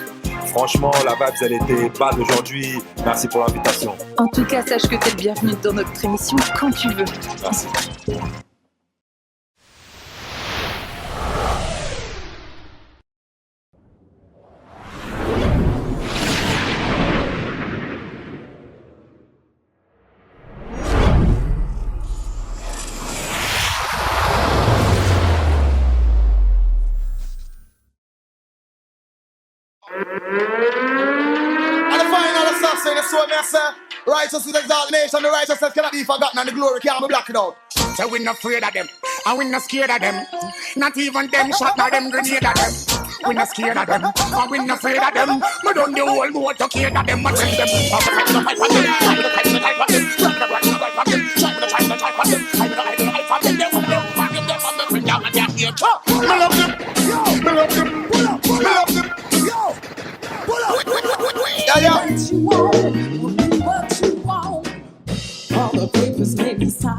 Franchement, la vibe, elle était bad aujourd'hui. Merci pour l'invitation. En tout cas, sache que t'es le bienvenu dans notre émission quand tu veux. Merci. And the final success in the soul, me say, righteous is exalted nation, the righteousness cannot be forgotten, and the glory can't be blocked out. So we not afraid of them, and we not scared of them. Not even them shot, nor them grenade of them. We not scared of them, and we not afraid of them. We done the whole world to care of them, and send them. Me love them, me love them, me love them. Yeah, yeah. What you want, all the papers may be signed.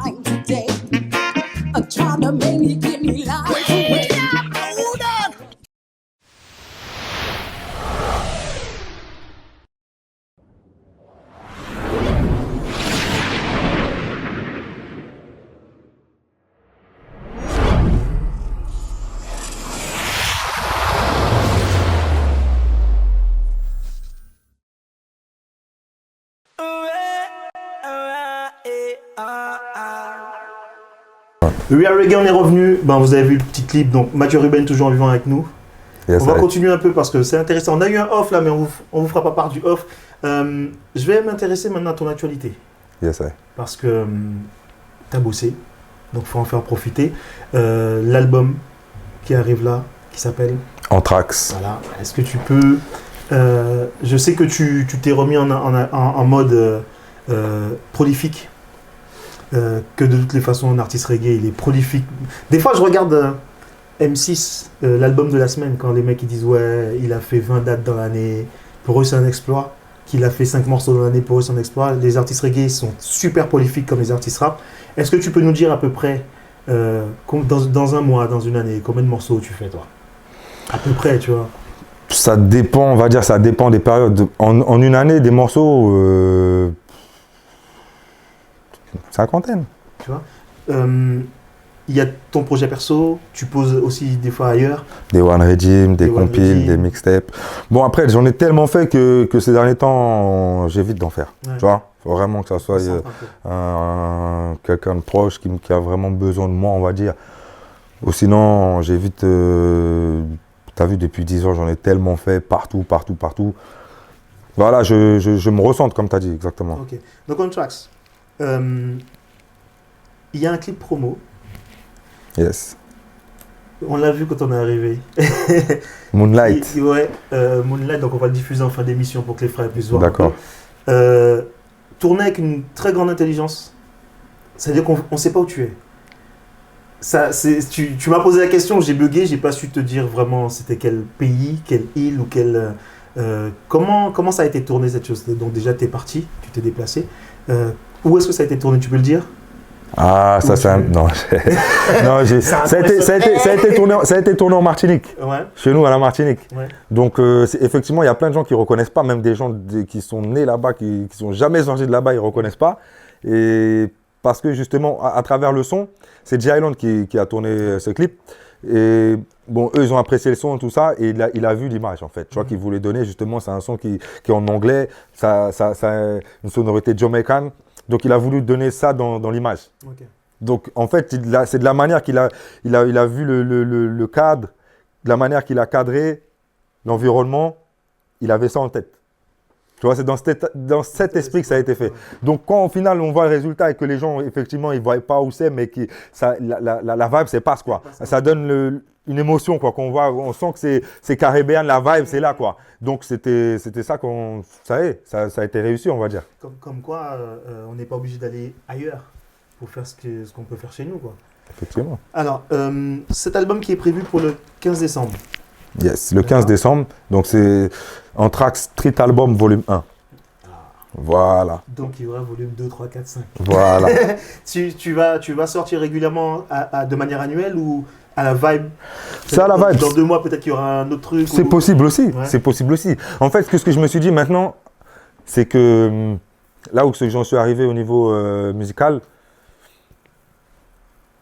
We Are Reggae, on est revenu. Ben, vous avez vu le petit clip, donc Mathieu Ruben toujours en vivant avec nous. Yes, on va continuer un peu parce que c'est intéressant. On a eu un off là, mais on vous fera pas part du off. Je vais m'intéresser maintenant à ton actualité. Yes, I. Parce que tu as bossé, donc il faut en faire profiter. L'album qui arrive là, qui s'appelle Anthrax. Voilà. Est-ce que tu peux... je sais que tu t'es remis en mode prolifique. Que de toutes les façons, un artiste reggae, il est prolifique. Des fois, je regarde M6, l'album de la semaine, quand les mecs ils disent ouais, il a fait 20 dates dans l'année, pour eux c'est un exploit. Qu'il a fait 5 morceaux dans l'année, pour eux c'est un exploit. Les artistes reggae sont super prolifiques comme les artistes rap. Est-ce que tu peux nous dire à peu près, dans un mois, dans une année, combien de morceaux tu fais toi? À peu près, tu vois. Ça dépend, on va dire, ça dépend des périodes. En une année, des morceaux, cinquantaine. Tu vois. Il y a ton projet perso, tu poses aussi des fois ailleurs. Des One Regime, des One compiles, Regime. des mixtapes. Bon, après, j'en ai tellement fait que ces derniers temps, j'évite d'en faire. Ouais. Tu vois, faut vraiment que ça soit Ça, quelqu'un de proche qui a vraiment besoin de moi, on va dire. Ou sinon, j'évite. T'as vu, depuis 10 ans, j'en ai tellement fait partout. Voilà, je me ressente comme tu as dit, exactement. Ok. Donc, Anthrax, il y a un clip promo. Yes. On l'a vu quand on est arrivé. Moonlight. Ouais, Moonlight, donc on va le diffuser en fin d'émission pour que les frères puissent voir. D'accord. Tourner avec une très grande intelligence, c'est-à-dire qu'on ne sait pas où tu es. Tu m'as posé la question, j'ai bugué, j'ai pas su te dire vraiment c'était quel pays, quelle île ou quel. Comment ça a été tourné cette chose? Donc déjà tu es parti, tu t'es déplacé. Où est-ce que ça a été tourné, tu peux le dire? Ah, ça c'est un... Non, ça a été tourné en Martinique. Ouais. Chez nous, à la Martinique. Ouais. Donc, effectivement, il y a plein de gens qui ne reconnaissent pas, même des gens qui sont nés là-bas, qui ne sont jamais sortis de là-bas, ils ne reconnaissent pas. Et parce que justement, à travers le son, c'est J Island qui a tourné ce clip. Et bon, eux, ils ont apprécié le son, tout ça, et il a vu l'image, en fait. Je crois qu'il voulait donner, justement, c'est un son qui est en anglais, ça a une sonorité jamaïcaine. Donc, il a voulu donner ça dans l'image. Okay. Donc, en fait, c'est de la manière qu'il a vu le cadre, de la manière qu'il a cadré l'environnement, il avait ça en tête. Tu vois, c'est dans cet esprit que ça a été fait. Donc, quand au final, on voit le résultat et que les gens, effectivement, ils ne voient pas où c'est, mais la vibe, c'est passe, quoi. Ça donne une émotion, quoi. Qu'on voit, on sent que c'est caribéen, la vibe, c'est là, quoi. Donc, c'était ça ça a été réussi, on va dire. Comme quoi, on n'est pas obligé d'aller ailleurs pour faire ce qu'on peut faire chez nous, quoi. Effectivement. Alors, cet album qui est prévu pour le 15 décembre. Yes, le 15 décembre. Donc, c'est Anthrax Street Album Volume 1. Voilà. Donc, il y aura volume 2, 3, 4, 5. Voilà. tu vas sortir régulièrement de manière annuelle ou à la vibe? C'est à la vibe. Dans 2 mois, peut-être qu'il y aura un autre truc. C'est possible aussi. Ouais. C'est possible aussi. En fait, ce que je me suis dit maintenant, c'est que là où j'en suis arrivé au niveau musical,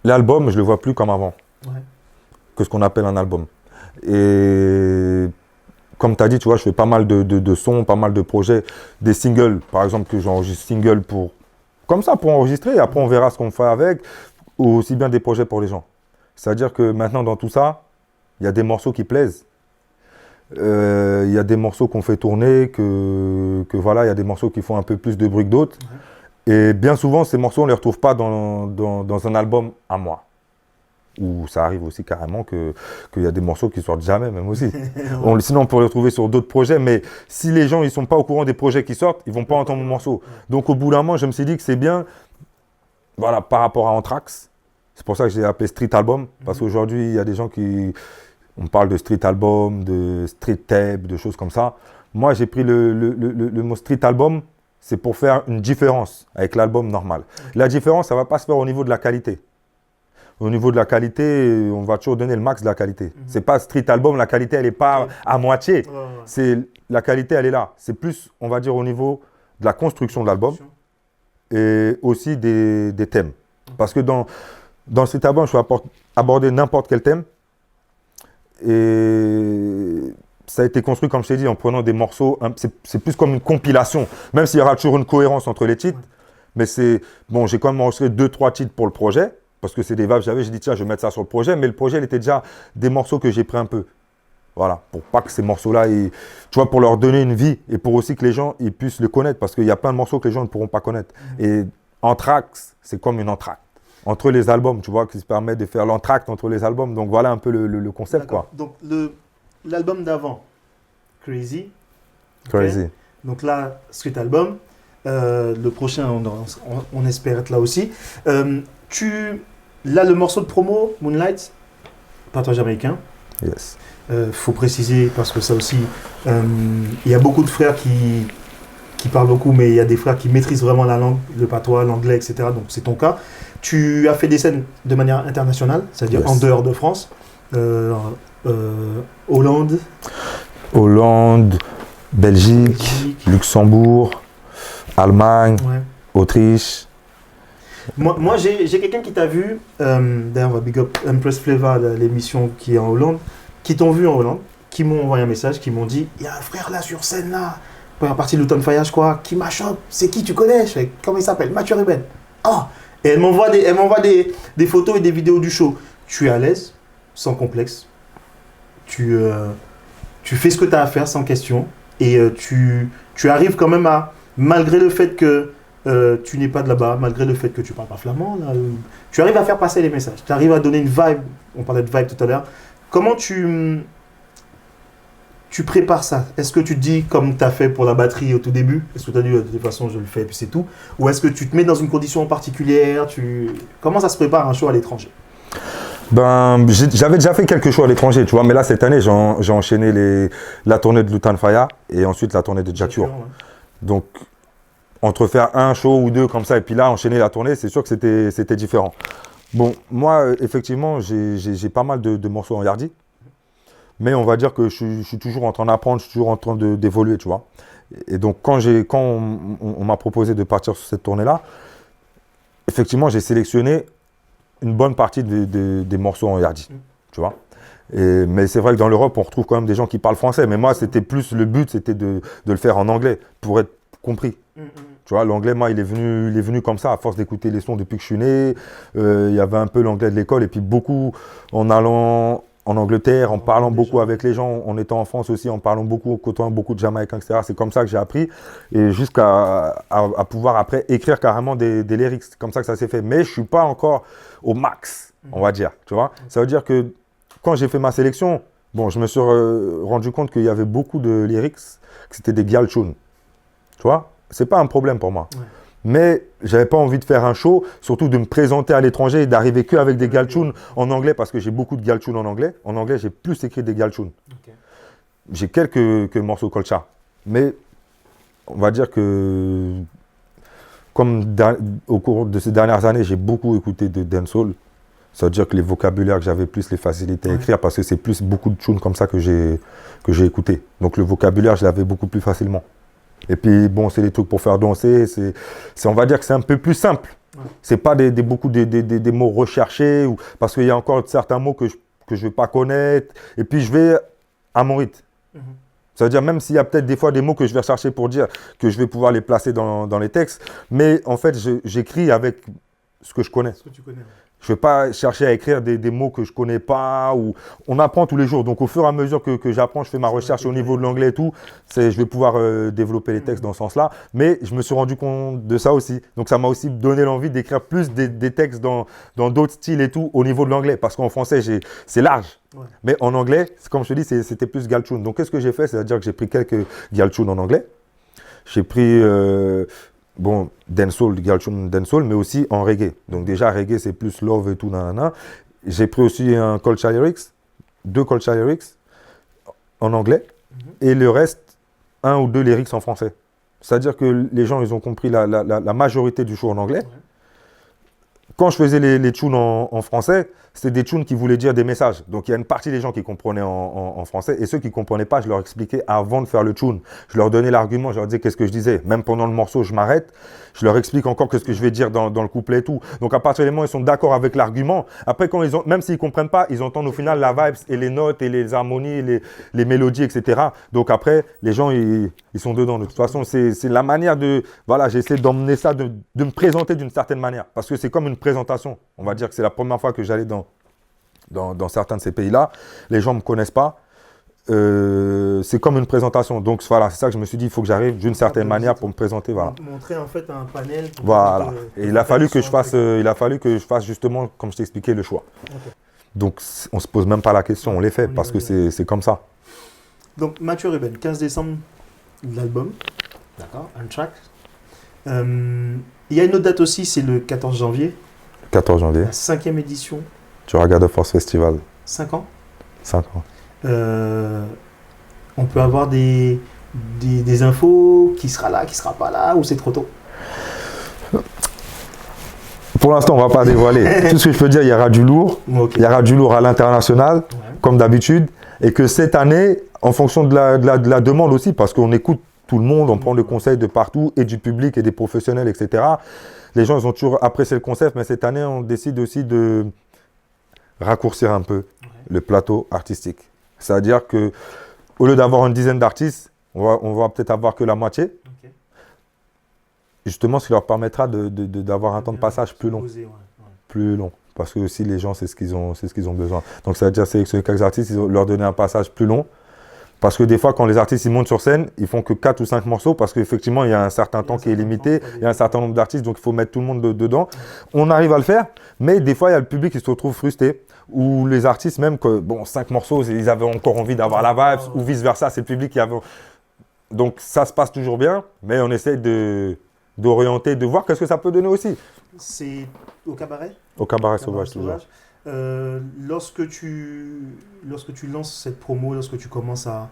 l'album, je le vois plus comme avant. Ouais. Que ce qu'on appelle un album. Et comme tu as dit, tu vois, je fais pas mal de sons, pas mal de projets, des singles, par exemple, que j'enregistre single comme ça, pour enregistrer, et après on verra ce qu'on fait avec, ou aussi bien des projets pour les gens. C'est-à-dire que maintenant, dans tout ça, il y a des morceaux qui plaisent. Il y a des morceaux qu'on fait tourner, que voilà, il y a des morceaux qui font un peu plus de bruit que d'autres. Ouais. Et bien souvent, ces morceaux, on ne les retrouve pas dans un album à moi. Ou ça arrive aussi carrément qu'il y a des morceaux qui sortent jamais, même aussi. Sinon, on peut les retrouver sur d'autres projets, mais si les gens ne sont pas au courant des projets qui sortent, ils ne vont pas entendre mon morceau. Donc, au bout d'un moment, je me suis dit que c'est bien, voilà, par rapport à Anthrax. C'est pour ça que j'ai appelé Street Album, parce qu'aujourd'hui, il y a des gens on parle de Street Album, de Street Tape, de choses comme ça. Moi, j'ai pris le mot Street Album, c'est pour faire une différence avec l'album normal. La différence, ça ne va pas se faire au niveau de la qualité. Au niveau de la qualité, on va toujours donner le max de la qualité. C'est pas Street Album, la qualité, elle n'est pas à moitié. La qualité, elle est là. C'est plus, on va dire, au niveau de la construction de l'album et aussi des thèmes. Parce que dans Street Album, je peux aborder n'importe quel thème. Et ça a été construit, comme je t'ai dit, en prenant des morceaux. C'est plus comme une compilation, même s'il y aura toujours une cohérence entre les titres. Mais j'ai quand même enregistré 2-3 titres pour le projet. parce que c'est des vibes, j'ai dit tiens, je vais mettre ça sur le projet, mais le projet, il était déjà des morceaux que j'ai pris un peu. Voilà, pour pas que ces morceaux-là, tu vois, pour leur donner une vie et pour aussi que les gens ils puissent le connaître, parce qu'il y a plein de morceaux que les gens ne pourront pas connaître. Et Anthrax, c'est comme une entracte entre les albums, tu vois, qui se permet de faire l'entracte entre les albums. Donc voilà un peu le concept, quoi. Donc l'album d'avant, Crazy. Crazy. Okay. Donc là, Street Album. Le prochain, on espère être là aussi. Là, le morceau de promo, Moonlight, patois jamaïcain. Yes. Faut préciser, parce que ça aussi, il y a beaucoup de frères qui parlent beaucoup, mais il y a des frères qui maîtrisent vraiment la langue, le patois, l'anglais, etc. Donc c'est ton cas. Tu as fait des scènes de manière internationale, c'est-à-dire en dehors de France. Hollande, Belgique, Luxembourg, Allemagne, Autriche. Moi j'ai quelqu'un qui t'a vu, d'ailleurs on va big up Empress Flavor, l'émission qui est en Hollande, qui t'ont vu en Hollande, qui m'ont envoyé un message, qui m'ont dit il y a un frère là sur scène là, première partie de Luton Fire je crois, qui m'a chopé, c'est qui tu connais? Je fais, comment il s'appelle? Mathieu Ruben. Oh. Et elle m'envoie des photos et des vidéos du show. Tu es à l'aise, sans complexe, tu fais ce que tu as à faire sans question, et tu arrives quand même à, malgré le fait que tu n'es pas de là-bas, malgré le fait que tu ne parles pas flamand, là, tu arrives à faire passer les messages, tu arrives à donner une vibe, on parlait de vibe tout à l'heure. Comment tu prépares ça? Est-ce que tu te dis comme tu as fait pour la batterie au tout début? Est-ce que tu as dit de toute façon je le fais et puis c'est tout? Ou est-ce que tu te mets dans une condition particulière? Comment ça se prépare un show à l'étranger? J'avais déjà fait quelques shows à l'étranger, tu vois, mais là cette année j'ai enchaîné la tournée de Lutan Faya et ensuite la tournée de Jature. Ouais. Donc entre faire un show ou deux comme ça et puis là enchaîner la tournée, c'est sûr que c'était différent. Bon, moi effectivement j'ai pas mal de morceaux en Yardi, mais on va dire que je suis toujours en train d'apprendre, je suis toujours en train d'évoluer, tu vois. Et donc quand on m'a proposé de partir sur cette tournée-là, effectivement j'ai sélectionné une bonne partie des morceaux en Yardi, tu vois. Mais c'est vrai que dans l'Europe, on retrouve quand même des gens qui parlent français. Mais moi, c'était plus le but, c'était de le faire en anglais pour être compris. Tu vois, l'anglais, moi, il est venu comme ça, à force d'écouter les sons depuis que je suis né. Il y avait un peu l'anglais de l'école et puis beaucoup en allant en Angleterre, en parlant beaucoup avec les gens, en étant en France aussi, en parlant beaucoup, en côtoyant beaucoup de Jamaïcains, etc. C'est comme ça que j'ai appris et jusqu'à pouvoir après écrire carrément des lyrics. C'est comme ça que ça s'est fait. Mais je ne suis pas encore au max, on va dire, tu vois. Ça veut dire que quand j'ai fait ma sélection, bon, je me suis rendu compte qu'il y avait beaucoup de lyrics, que c'était des gyal tunes, tu vois. C'est pas un problème pour moi. Ouais. Mais j'avais pas envie de faire un show, surtout de me présenter à l'étranger et d'arriver qu'avec des gyal tunes en anglais, parce que j'ai beaucoup de gyal tunes en anglais. En anglais, j'ai plus écrit des gyal tunes. Okay. J'ai quelques morceaux colcha, mais on va dire que comme au cours de ces dernières années, j'ai beaucoup écouté de dancehall. Ça veut dire que les vocabulaires que j'avais plus les facilités à écrire, parce que c'est plus beaucoup de tunes comme ça que j'ai écouté. Donc le vocabulaire, je l'avais beaucoup plus facilement. Et puis bon, c'est des trucs pour faire danser, on va dire que c'est un peu plus simple. Ouais. C'est pas beaucoup des mots recherchés, parce qu'il y a encore certains mots que je vais pas connaître. Et puis je vais à mon rythme. Ça veut dire même s'il y a peut-être des fois des mots que je vais rechercher pour dire que je vais pouvoir les placer dans les textes, mais en fait j'écris avec ce que je connais. Ce que tu connais. Ouais. Je ne vais pas chercher à écrire des mots que je ne connais pas. On apprend tous les jours. Donc, au fur et à mesure que j'apprends, je fais ma recherche au niveau de l'anglais et tout. Je vais pouvoir développer les textes dans ce sens-là. Mais je me suis rendu compte de ça aussi. Donc, ça m'a aussi donné l'envie d'écrire plus des textes dans d'autres styles et tout au niveau de l'anglais. Parce qu'en français, c'est large. Ouais. Mais en anglais, comme je te dis, c'était plus gyal tune. Donc, qu'est-ce que j'ai fait? C'est-à-dire que j'ai pris quelques gyal tunes en anglais. J'ai pris... bon, dancehall, dancehall, mais aussi en reggae. Donc déjà, reggae, c'est plus love et tout, nanana. J'ai pris aussi un culture lyrics, 2 culture lyrics en anglais, et le reste, 1 ou 2 lyrics en français. C'est-à-dire que les gens, ils ont compris la majorité du show en anglais. Quand je faisais les tunes en français, c'était des tunes qui voulaient dire des messages. Donc, il y a une partie des gens qui comprenaient en français. Et ceux qui ne comprenaient pas, je leur expliquais avant de faire le tune. Je leur donnais l'argument, je leur disais qu'est-ce que je disais. Même pendant le morceau, je m'arrête. Je leur explique encore qu'est-ce que je vais dire dans le couplet et tout. Donc, à partir du moment où ils sont d'accord avec l'argument, après, même s'ils ne comprennent pas, ils entendent au final la vibes et les notes et les harmonies, les mélodies, etc. Donc, après, les gens, ils sont dedans. De toute façon, c'est la manière de... Voilà, j'essaie d'emmener ça, de me présenter d'une certaine manière. Parce que c'est comme une présentation. On va dire que c'est la première fois que j'allais dans certains de ces pays-là. Les gens ne me connaissent pas. C'est comme une présentation. Donc voilà, c'est ça que je me suis dit, il faut que j'arrive d'une certaine manière pour me présenter. Voilà. Montrer en fait un panel. Voilà. Et il a fallu que je fasse justement, comme je t'ai expliqué, le choix. Okay. Donc on ne se pose même pas la question, on les fait parce que c'est comme ça. Donc Mathieu Ruben, 15 décembre, l'album. D'accord, un track. Il y a une autre date aussi, c'est le 14 janvier. 14 janvier. La 5e édition. Du Raga de Force Festival. 5 ans. 5 ans. On peut avoir des infos, qui sera là, qui sera pas là, ou c'est trop tôt? Pour l'instant, on ne va pas dévoiler. Tout ce que je peux dire, il y aura du lourd. Okay. Il y aura du lourd à l'international, comme d'habitude. Et que cette année, en fonction de la demande aussi, parce qu'on écoute tout le monde, on prend le conseil de partout, et du public, et des professionnels, etc. Les gens, ils ont toujours apprécié le concept, mais cette année, on décide aussi de raccourcir un peu le plateau artistique. C'est-à-dire qu'au lieu d'avoir une dizaine d'artistes, on va peut-être avoir que la moitié. Okay. Justement, ce qui leur permettra d'avoir un temps de passage plus long. Plus long. Parce que aussi, les gens, c'est ce qu'ils ont besoin. Donc, ça veut dire sélectionner quelques artistes, leur donner un passage plus long. Parce que des fois, quand les artistes ils montent sur scène, ils font que 4 ou 5 morceaux parce qu'effectivement, il y a un certain temps qui est limité, il y a un certain nombre d'artistes, donc il faut mettre tout le monde dedans. On arrive à le faire, mais des fois, il y a le public qui se retrouve frustré, ou les artistes même, que bon, 5 morceaux, ils avaient encore envie d'avoir la vibe, ou vice-versa, c'est le public qui avait... Donc ça se passe toujours bien, mais on essaie d'orienter, de voir qu'est-ce que ça peut donner aussi. C'est au cabaret? Au cabaret sauvage, toujours. Lorsque tu lances cette promo, lorsque tu commences à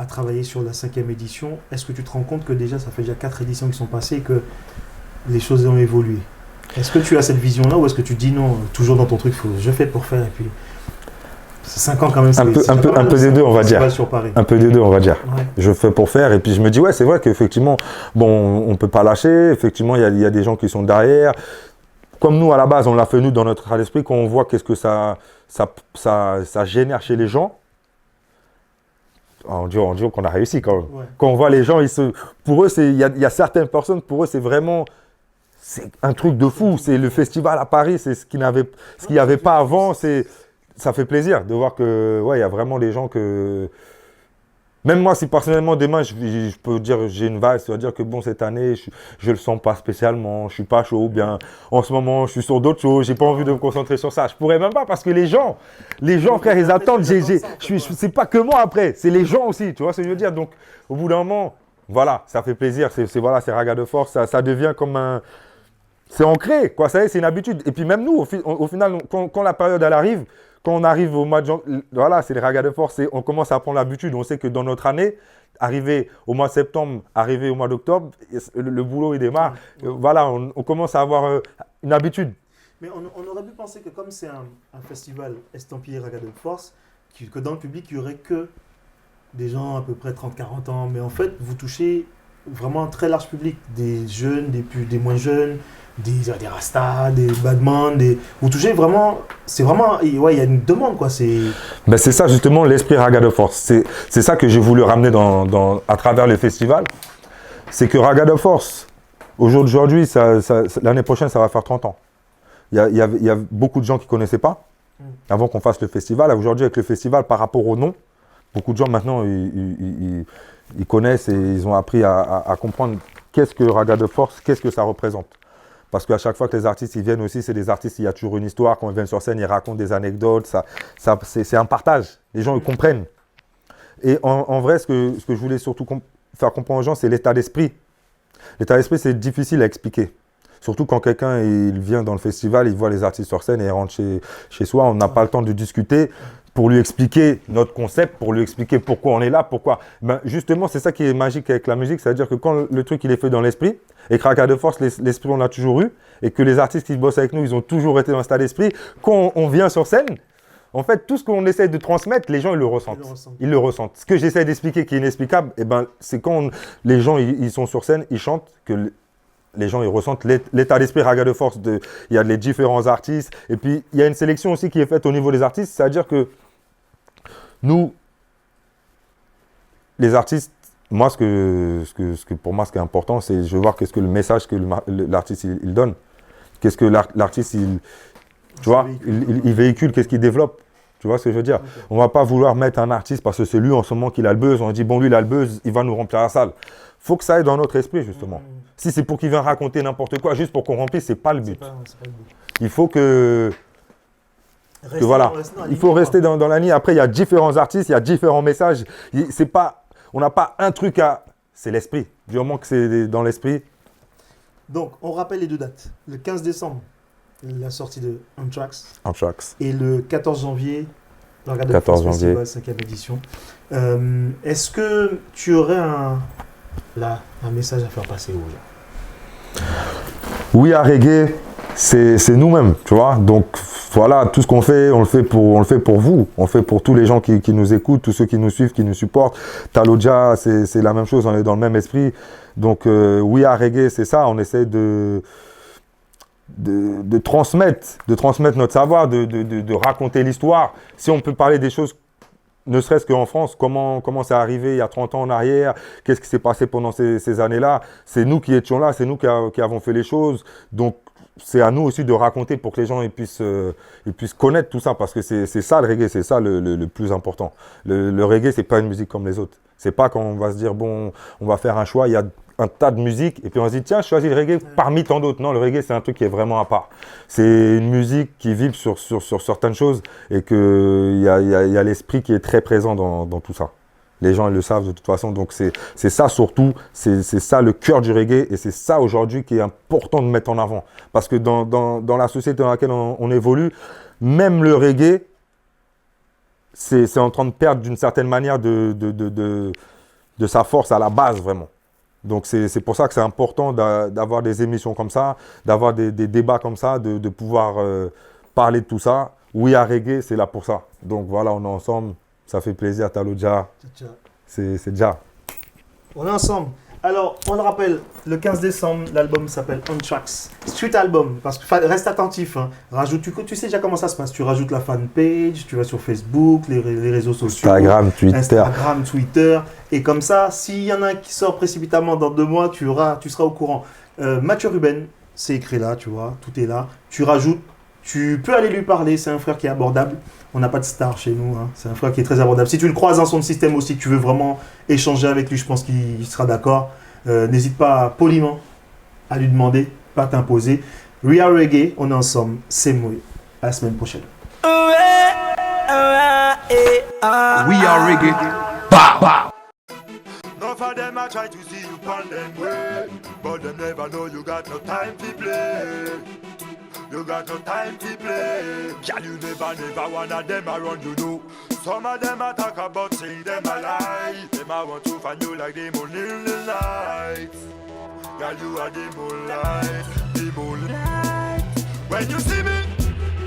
travailler sur la 5e édition, est-ce que tu te rends compte que déjà ça fait déjà 4 éditions qui sont passées et que les choses ont évolué? Est-ce que tu as cette vision-là ou est-ce que tu dis non, toujours dans ton truc, je fais pour faire et puis 5 ans quand même, un peu des deux, on va dire. Un peu des deux, on va dire. Ouais. Je fais pour faire et puis je me dis ouais, c'est vrai qu'effectivement, bon, on peut pas lâcher. Effectivement, il y a des gens qui sont derrière. Comme nous, à la base, on l'a fait nous dans notre état d'esprit, quand on voit qu'est-ce que ça génère chez les gens, on dit qu'on a réussi quand même. Ouais. Quand on voit les gens, pour eux, il y a certaines personnes, pour eux, c'est vraiment un truc de fou. C'est le festival à Paris, c'est ce qu'il n'y avait pas avant. Ça fait plaisir de voir que, ouais, il y a vraiment des gens que... Même moi, si personnellement, demain, je peux dire, j'ai une vibe, ça veut dire que bon, cette année, je le sens pas spécialement, je suis pas chaud, ou bien en ce moment, je suis sur d'autres choses, j'ai pas envie de me concentrer sur ça. Je pourrais même pas parce que les gens, frère, ils attendent, c'est pas que moi après, c'est les gens aussi, tu vois ce que je veux dire. Donc, au bout d'un moment, voilà, ça fait plaisir, c'est Raga de Force, ça devient comme un... C'est ancré, quoi, ça y est, c'est une habitude. Et puis même nous, au final, quand la période, elle arrive, quand on arrive au mois de janvier, voilà, c'est les Raga de Force, on commence à prendre l'habitude. On sait que dans notre année, arrivé au mois de septembre, arrivé au mois d'octobre, le boulot, il démarre. Voilà, on commence à avoir une habitude. Mais on aurait pu penser que comme c'est un festival estampillé Raga de Force, que dans le public, il n'y aurait que des gens à peu près 30-40 ans. Mais en fait, vous touchez vraiment un très large public. Des jeunes, des moins jeunes, des rastas, des badman, vous touchez vraiment, c'est vraiment, ouais, il y a une demande quoi, Ben c'est ça justement l'esprit Raga de Force, c'est ça que j'ai voulu ramener à travers le festival, c'est que Raga de Force, aujourd'hui, l'année prochaine ça va faire 30 ans, il y a beaucoup de gens qui ne connaissaient pas, avant qu'on fasse le festival, aujourd'hui avec le festival par rapport au nom, beaucoup de gens maintenant ils connaissent et ils ont appris à comprendre qu'est-ce que Raga de Force, qu'est-ce que ça représente. Parce qu'à chaque fois que les artistes ils viennent aussi, c'est des artistes, il y a toujours une histoire. Quand ils viennent sur scène, ils racontent des anecdotes. C'est un partage. Les gens ils comprennent. Et en vrai, ce que je voulais surtout faire comprendre aux gens, c'est l'état d'esprit. L'état d'esprit, c'est difficile à expliquer. Surtout quand quelqu'un il vient dans le festival, il voit les artistes sur scène et il rentre chez soi. On n'a pas le temps de discuter pour lui expliquer notre concept, pour lui expliquer pourquoi on est là, pourquoi. Ben, justement, c'est ça qui est magique avec la musique. C'est-à-dire que quand le truc il est fait dans l'esprit, et que Raga de Force, l'esprit, on l'a toujours eu, et que les artistes qui bossent avec nous, ils ont toujours été dans cet état d'esprit. Quand on vient sur scène, en fait, tout ce qu'on essaie de transmettre, les gens, ils le ressentent. Ils le ressentent. Ce que j'essaie d'expliquer qui est inexplicable, eh ben, c'est quand les gens, ils sont sur scène, ils chantent, que les gens, ils ressentent l'état d'esprit Raga de Force. Il y a les différents artistes, et puis il y a une sélection aussi qui est faite au niveau des artistes, c'est-à-dire que nous, les artistes, moi, pour moi, ce qui est important, c'est je veux voir qu'est-ce que le message que l'artiste il donne. Qu'est-ce que l'artiste, tu vois, il véhicule, qu'est-ce qu'il développe? Tu vois ce que je veux dire? On ne va pas vouloir mettre un artiste parce que c'est lui en ce moment qui a le buzz. On dit, bon, lui, il a le buzz, il va nous remplir la salle. Il faut que ça aille dans notre esprit, justement. Si c'est pour qu'il vienne raconter n'importe quoi, juste pour qu'on remplisse, ce n'est pas le but. Il faut que voilà. Il faut rester dans la ligne. Après, il y a différents artistes, il y a différents messages. On n'a pas un truc à... C'est l'esprit. Du moment que c'est dans l'esprit. Donc, on rappelle les deux dates. Le 15 décembre, la sortie de Anthrax. Et le 14 janvier, le Reggae de France Festival, 5e édition. Est-ce que tu aurais un message à faire passer aux gens? Oui, à reggae, c'est nous-mêmes, tu vois. Donc, voilà, tout ce qu'on fait, on le fait pour vous. On le fait pour tous les gens qui nous écoutent, tous ceux qui nous suivent, qui nous supportent. Talodja, c'est la même chose, on est dans le même esprit. Donc, oui, à reggae, c'est ça. On essaie de transmettre notre savoir, de raconter l'histoire. Si on peut parler des choses, ne serait-ce qu'en France, comment c'est arrivé il y a 30 ans en arrière, qu'est-ce qui s'est passé pendant ces années-là, c'est nous qui étions là, c'est nous qui avons fait les choses. Donc, c'est à nous aussi de raconter pour que les gens ils puissent connaître tout ça, parce que c'est ça le reggae, c'est ça le plus important. Le reggae, c'est pas une musique comme les autres. C'est pas quand on va se dire, bon, on va faire un choix, il y a un tas de musique, et puis on se dit, tiens, je choisis le reggae parmi tant d'autres. Non, le reggae, c'est un truc qui est vraiment à part. C'est une musique qui vibre sur certaines choses, et qu'il y a l'esprit qui est très présent dans tout ça. Les gens ils le savent de toute façon, donc c'est ça surtout, c'est ça le cœur du reggae, et c'est ça aujourd'hui qui est important de mettre en avant. Parce que dans la société dans laquelle on évolue, même le reggae, c'est en train de perdre d'une certaine manière de sa force à la base vraiment. Donc c'est pour ça que c'est important d'avoir des émissions comme ça, d'avoir des débats comme ça, de pouvoir parler de tout ça. Oui, à reggae, c'est là pour ça. Donc voilà, on est ensemble. Ça fait plaisir, Talodja. C'est déjà. On est ensemble. Alors, on le rappelle, le 15 décembre, l'album s'appelle Anthrax. Street album, parce que reste attentif. Hein. Tu sais déjà comment ça se passe. Tu rajoutes la fanpage, tu vas sur Facebook, les réseaux sociaux. Instagram, Twitter. Et comme ça, s'il y en a un qui sort précipitamment dans 2 mois, tu seras au courant. Mathieu Ruben, c'est écrit là, tu vois, tout est là. Tu rajoutes, tu peux aller lui parler, c'est un frère qui est abordable. On n'a pas de star chez nous, hein. C'est un frère qui est très abordable. Si tu le croises dans son système aussi, que tu veux vraiment échanger avec lui, je pense qu'il sera d'accord. N'hésite pas poliment à lui demander, pas t'imposer. We are reggae, on est ensemble, c'est moi. À la semaine prochaine. We are reggae. Bah, bah. Enough of them I try to see you on them way, but them never know you got no time to play. You got no time to play. Girl, you never one of them around you know. Some of them I talk about saying them a lie. Them I want to find you like the moon in the night. Girl, you are the moonlight, the moonlight. When you see me,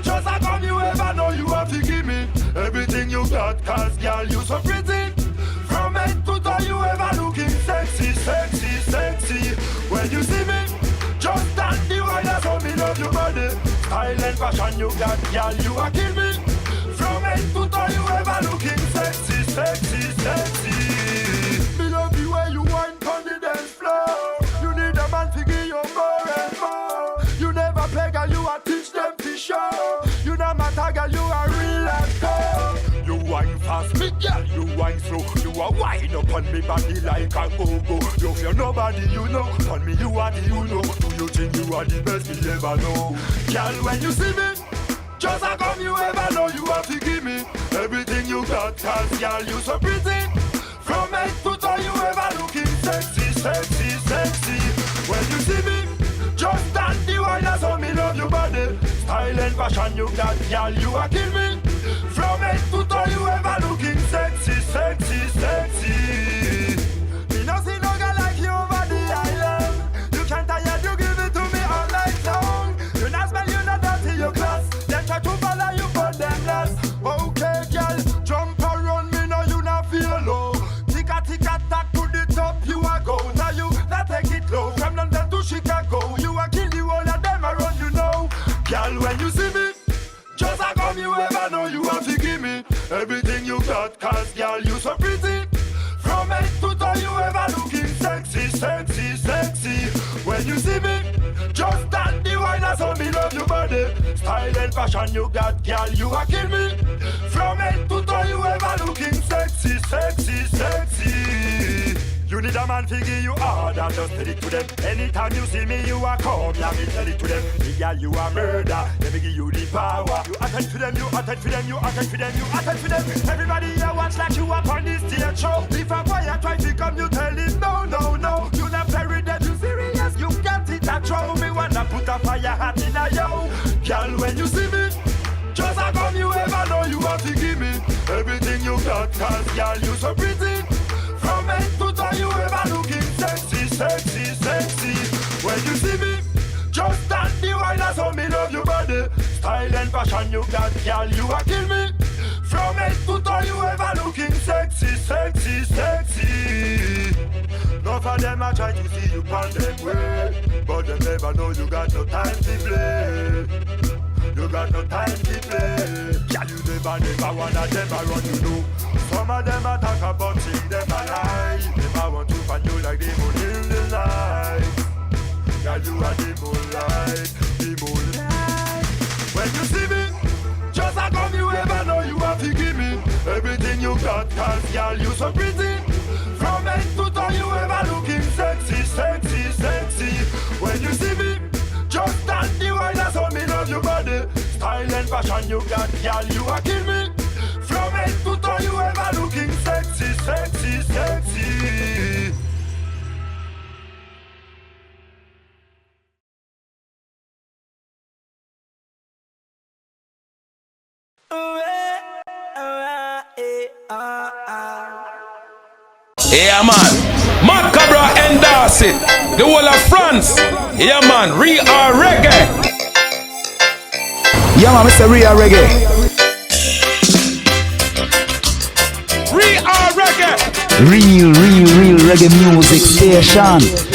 just like come you ever know you have to give me everything you got, cause girl, you so pretty. From head to toe you ever looking sexy, sexy, sexy. When you see me, just stand the way that's how me love your body. Style and fashion you got, girl, you a kill me. From head to toe you ever looking sexy, sexy, sexy. Me love the way you wine on the dance floor. You need a man to give you more and more. You never play, girl, you a teach them to show. You no matter, girl, you a real actor. You wine fast, me girl, you wine slow. You a wine up on me body like a go-go. You fear nobody, you know. On me, you are the you know. Do you think you are the best me ever know? Girl, when you see me, just how come you ever know you have to give me everything you got, cause girl, you so pretty. From head to toe, you ever looking sexy, sexy, sexy. When you see me, just stand the wine, that's how me love your body. Style and fashion you got, girl, you a kill me. From head to toe, you ever looking sexy, sexy, sexy. Me no see no girl like you over the island. You can't tire, you give it to me all night long. You not smell, you not dirty, you class. Them try to follow you, but them last. Okay, girl, jump around me, now you not feel low. Ticka, ticka, tack to the top, you a go. Now you not take it low. From London to Chicago, you a kill you all of them around, you know. Girl, when you see me, just how come you ever know you have to give me everything you got, cause girl, you so pretty. From head to toe, you ever looking sexy, sexy, sexy. When you see me, just stand the wine, that's how me Style and fashion you got, girl, you a kill me. From head to toe you ever looking sexy, sexy, sexy. You need a man to give you order, just tell it to them. Anytime you see me, you a come, yeah, me tell it to them. The girl, you a murder, let me give you the power. You attend to them, you attend to them, you attend to them, you attend to them. Everybody here watch like you up on this stage show. If a boy a try to come, you tell him no, no, no. You not very dead, you serious, you got it a throw. Me wanna put a fire hat in a yo. Girl, when you see me, just a come, you ever know you have to give me everything you got, cause girl, you so pretty. From head to toe, you ever looking sexy, sexy, sexy. When you see me, just stand the wine, that's how me love your body. Style and fashion you got, girl, you a kill me. From head to toe, you ever looking sexy, sexy, sexy. None of them a try to see you on them way, but them never know you got no time to play. You got no time to play. Girl, you never one of them a run, you know. Some of them a talk about seeing them alive. Never want to find you like the moon in the night. Girl, you are the moonlight, the moonlight. When you see me, just a come, you ever know you have to give me everything you got, cause girl, you so pretty. From head to toe, you ever looking sexy, sexy, sexy. When you see me, just stand the wine, that's how me love your body. Style and fashion you got, girl, you a kill me. From head to toe, you ever looking sexy, sexy, sexy. Yeah man, Macabre endorse it. The whole of France. Yeah man, Real Reggae. Yeah man, Mr. Real Reggae. Real Reggae. Real Reggae Music Station.